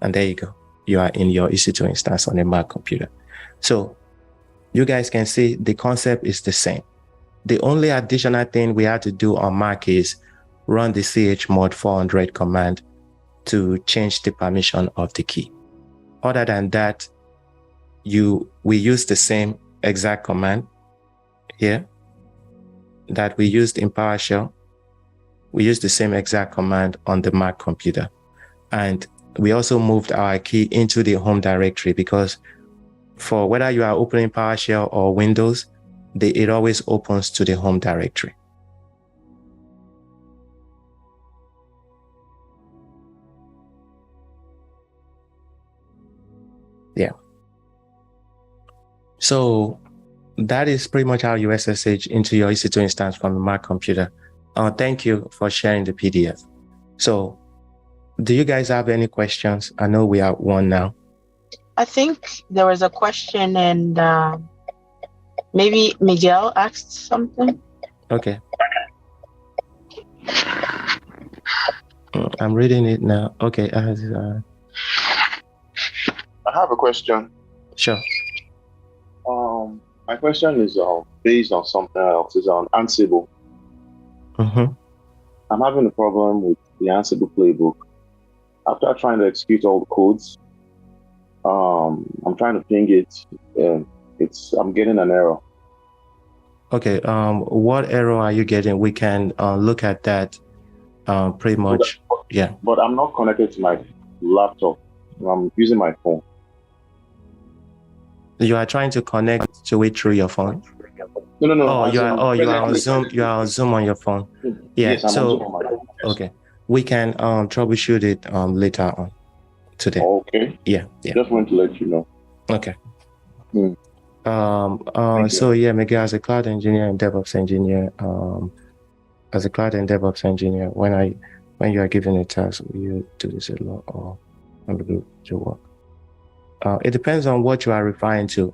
And there you go. You are in your EC2 instance on a Mac computer. So you guys can see the concept is the same. The only additional thing we had to do on Mac is run the chmod 400 command to change the permission of the key. Other than that, we use the same exact command here that we used in PowerShell. We use the same exact command on the Mac computer. And we also moved our key into the home directory because for whether you are opening PowerShell or Windows, it always opens to the home directory. Yeah. So that is pretty much how you SSH into your EC2 instance from the Mac computer. Thank you for sharing the PDF. So do you guys have any questions? I know we have one now. I think there was a question and maybe Miguel asked something. Okay. I'm reading it now. Okay. I have a question. Sure. My question is based on something else. It's on Ansible. Mm-hmm. I'm having a problem with the Ansible playbook. After trying to execute all the codes, I'm trying to ping it, and I'm getting an error. Okay. What error are you getting? We can look at that. Pretty much. Yeah. But I'm not connected to my laptop. I'm using my phone. You are trying to connect to it through your phone. No. You are on Zoom. You are on Zoom on your phone. Yeah. Yes, I'm on Zoom on my phone. Yes. Okay. We can troubleshoot it later on today. Okay. Yeah. Just want to let you know. Okay. So yeah, Miguel, as a cloud engineer and DevOps engineer, when you are given a task, will you do this a lot or do your work? It depends on what you are referring to.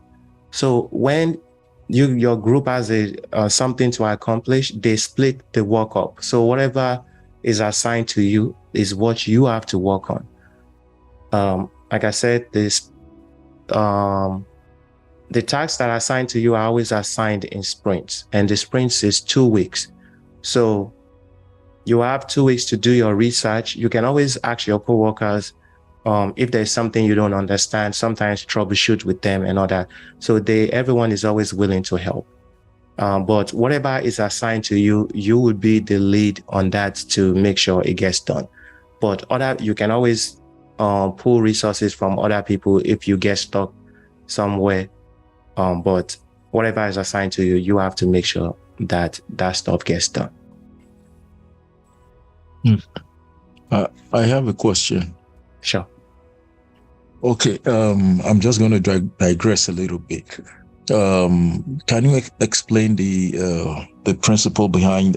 So when your group has something to accomplish, they split the work up. So whatever is assigned to you is what you have to work on. Like I said, the tasks that are assigned to you are always assigned in sprints, and the sprints is 2 weeks. So you have 2 weeks to do your research. You can always ask your coworkers if there's something you don't understand, sometimes troubleshoot with them and all that. So everyone is always willing to help. But whatever is assigned to you, you will be the lead on that to make sure it gets done. But you can always pull resources from other people if you get stuck somewhere. But whatever is assigned to you, you have to make sure that stuff gets done. I have a question. Sure. Okay, I'm just going to digress a little bit. Can you explain the principle behind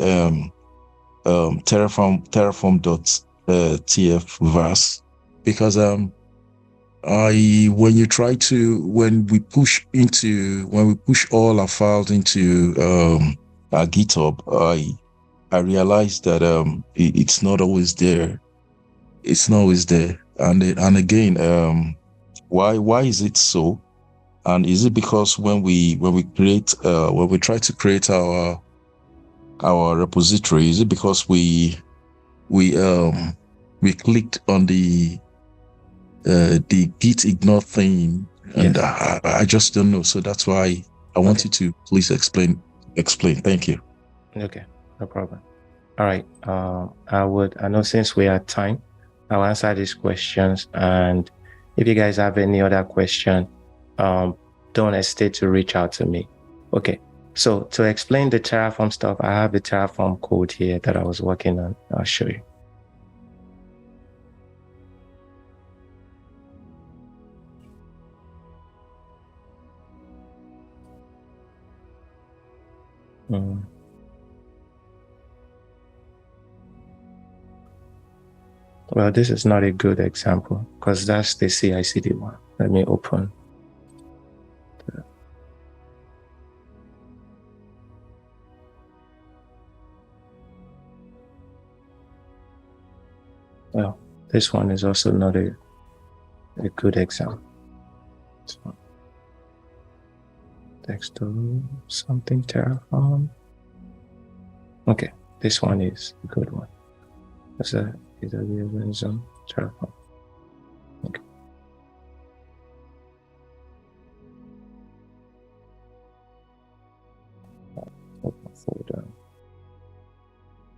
Terraform.tf verse? Because when we push all our files into our GitHub, I realized that it's not always there. It's not always there. And again, why is it so? And is it because when we try to create our repository, is it because we clicked on the git ignore thing, and yes. I just don't know. So that's why I want you to please explain. Thank you. Okay, no problem. All right. I know since we are at time, I'll answer these questions. And if you guys have any other question, don't hesitate to reach out to me. Okay. So to explain the Terraform stuff, I have the Terraform code here that I was working on. I'll show you. Well, this is not a good example because that's the CI/CD one. Let me open. Well, this one is also not a good example. Text to something Terraform. Okay, this one is a good one. That's a AWS Terraform. Okay. Open folder.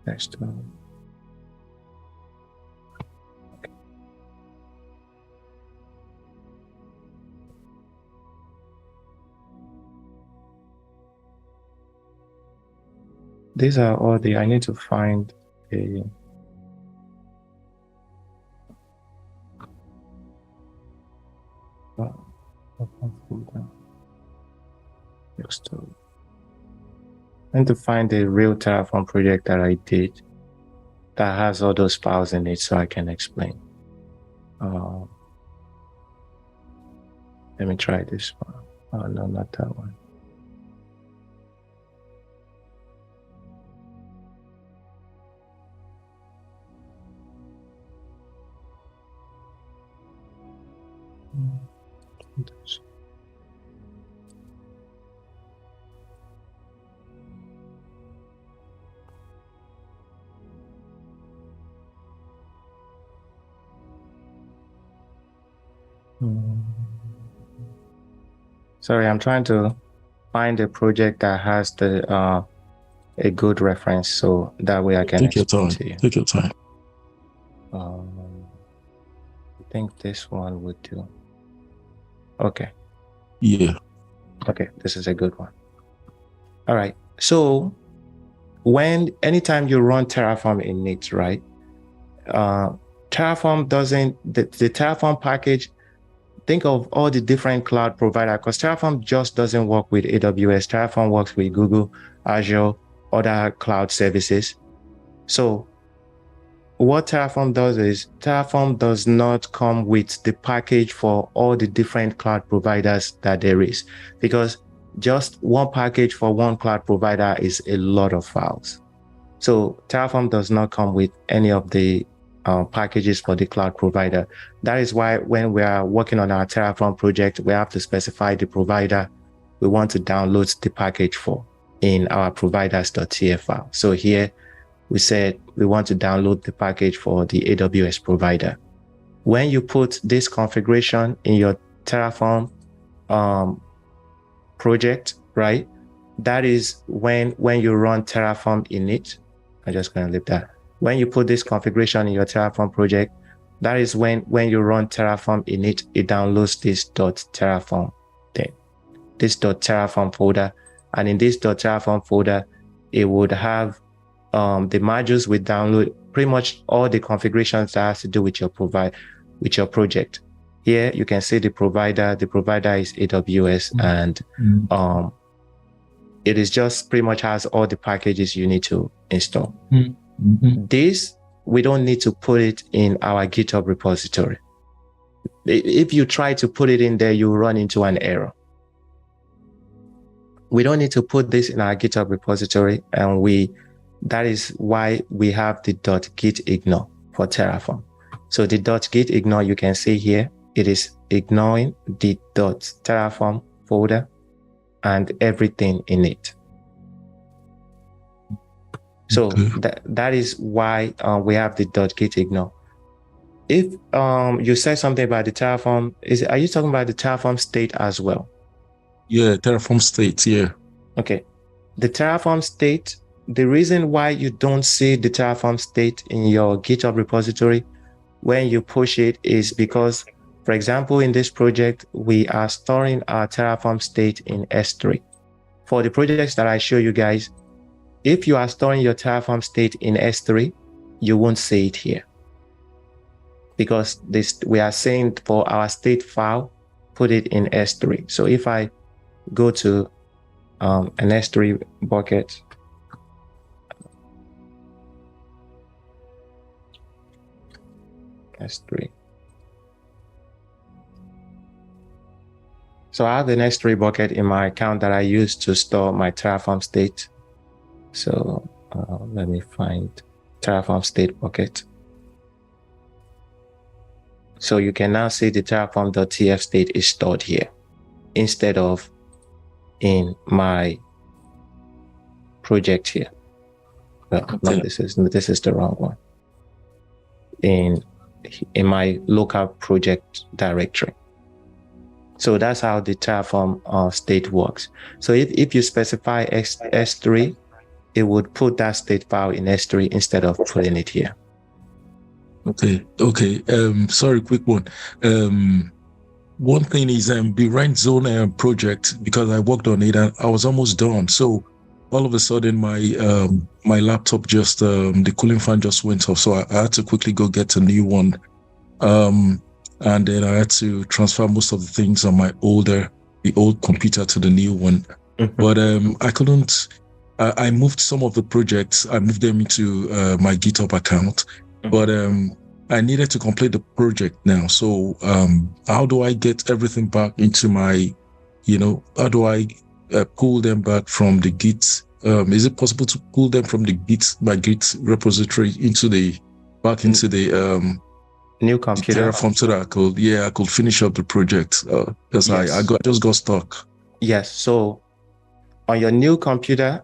Next one. Okay. These are all I need to find a And to find the real Terraform project that I did that has all those files in it so I can explain. Let me try this one. Oh, no, not that one. Sorry, I'm trying to find a project that has the a good reference so that way I can take your explain time. to you. Take your time. I think this one would do. Okay. Yeah. Okay, this is a good one. All right. So anytime you run Terraform init, right? Terraform doesn't, the Terraform package, think of all the different cloud providers, because Terraform just doesn't work with AWS. Terraform works with Google, Azure, other cloud services. So what Terraform does is Terraform does not come with the package for all the different cloud providers that there is, because just one package for one cloud provider is a lot of files. So Terraform does not come with any of the packages for the cloud provider. That is why when we are working on our Terraform project, we have to specify the provider we want to download the package for in our providers.tf file. So here we said we want to download the package for the AWS provider. When you put this configuration in your Terraform project, right? That is when you run Terraform init. I'm just going to leave that. When you put this configuration in your Terraform project, that is when you run Terraform init, it downloads this .terraform thing, this .terraform folder. And in this .terraform folder, it would have the modules we download, pretty much all the configurations that has to do with your project. Here you can see the provider. The provider is AWS, and it is just pretty much has all the packages you need to install. This, we don't need to put it in our GitHub repository. If you try to put it in there, you run into an error. We don't need to put this in our GitHub repository, and that is why we have the .gitignore for Terraform. So the .gitignore, you can see here, it is ignoring the .terraform folder and everything in it. So that is why we have the .gitignore. If you said something about the Terraform, are you talking about the Terraform state as well? Yeah, Terraform state, yeah. Okay. The Terraform state, the reason why you don't see the Terraform state in your GitHub repository when you push it is because, for example, in this project, we are storing our Terraform state in S3. For the projects that I show you guys, if you are storing your Terraform state in S3, you won't see it here. Because we are saying for our state file, put it in S3. So if I go to an S3 bucket, S3. So I have an S3 bucket in my account that I use to store my Terraform state. So let me find Terraform state bucket. So you can now see the terraform.tf state is stored here instead of in my project here. Well, no, this is the wrong one. In my local project directory. So that's how the Terraform state works. So if you specify S3, it would put that state file in S3 instead of putting it here. Okay. Sorry, quick one. One thing is the rent zone project, because I worked on it and I was almost done. So all of a sudden my laptop just the cooling fan just went off. So I had to quickly go get a new one. and then I had to transfer most of the things on the old computer to the new one. But I couldn't. I moved some of the projects. I moved them into my GitHub account, but I needed to complete the project now. So how do I get everything back into my, how do I pull them back from the Git? Is it possible to pull them from the my Git repository into the new computer Terraform so that I could finish up the project because I just got stuck. Yes. So on your new computer,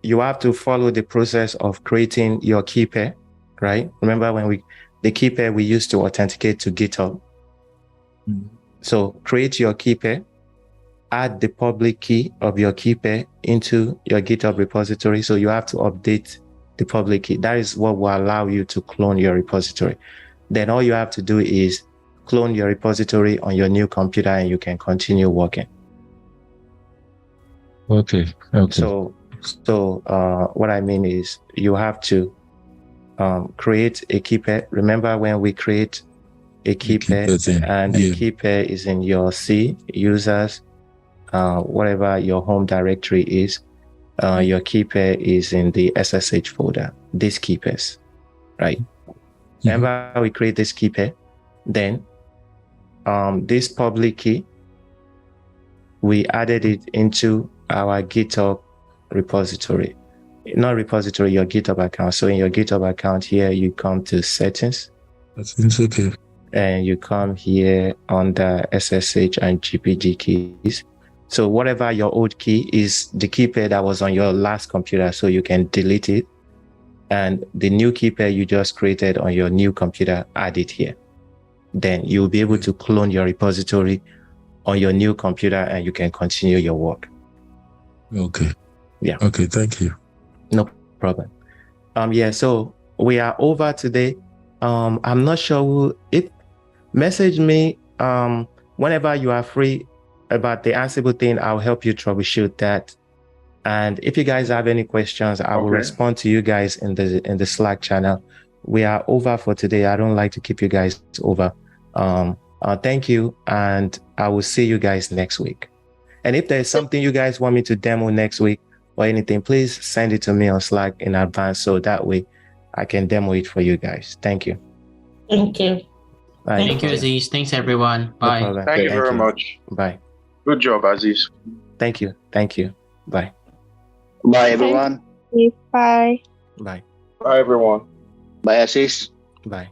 you have to follow the process of creating your key pair, right? Remember the key pair we used to authenticate to GitHub. So create your key pair, add the public key of your key pair into your GitHub repository. So you have to update the public key. That is what will allow you to clone your repository. Then all you have to do is clone your repository on your new computer and you can continue working. Okay. So what I mean is you have to create a key pair. Remember when we create a key pair and the key pair is in your C users, whatever your home directory is, your key pair is in the SSH folder, these key pairs, right? Remember we create this key pair, then this public key, we added it into our GitHub repository, not repository, your GitHub account. So in your GitHub account here, you come to settings. That's okay. And you come here under SSH and GPG keys. So whatever your old key is, the key pair that was on your last computer, so you can delete it. And the new key pair you just created on your new computer, add it here. Then you'll be able to clone your repository on your new computer and you can continue your work. Okay. Yeah. Okay, thank you. No problem. So we are over today. I'm not sure message me whenever you are free about the Ansible thing. I'll help you troubleshoot that. And if you guys have any questions, I will respond to you guys in the Slack channel. We are over for today. I don't like to keep you guys over. Thank you, and I will see you guys next week. And if there's something you guys want me to demo next week or anything, please send it to me on Slack in advance so that way I can demo it for you guys. Thank you. Thank you. Bye. Thank you, Aziz. Thanks, everyone. Bye. No Thank you very much. Bye. Good job, Aziz. Thank you. Bye. Bye, everyone. Bye. Bye. Bye, everyone. Bye, Aziz. Bye.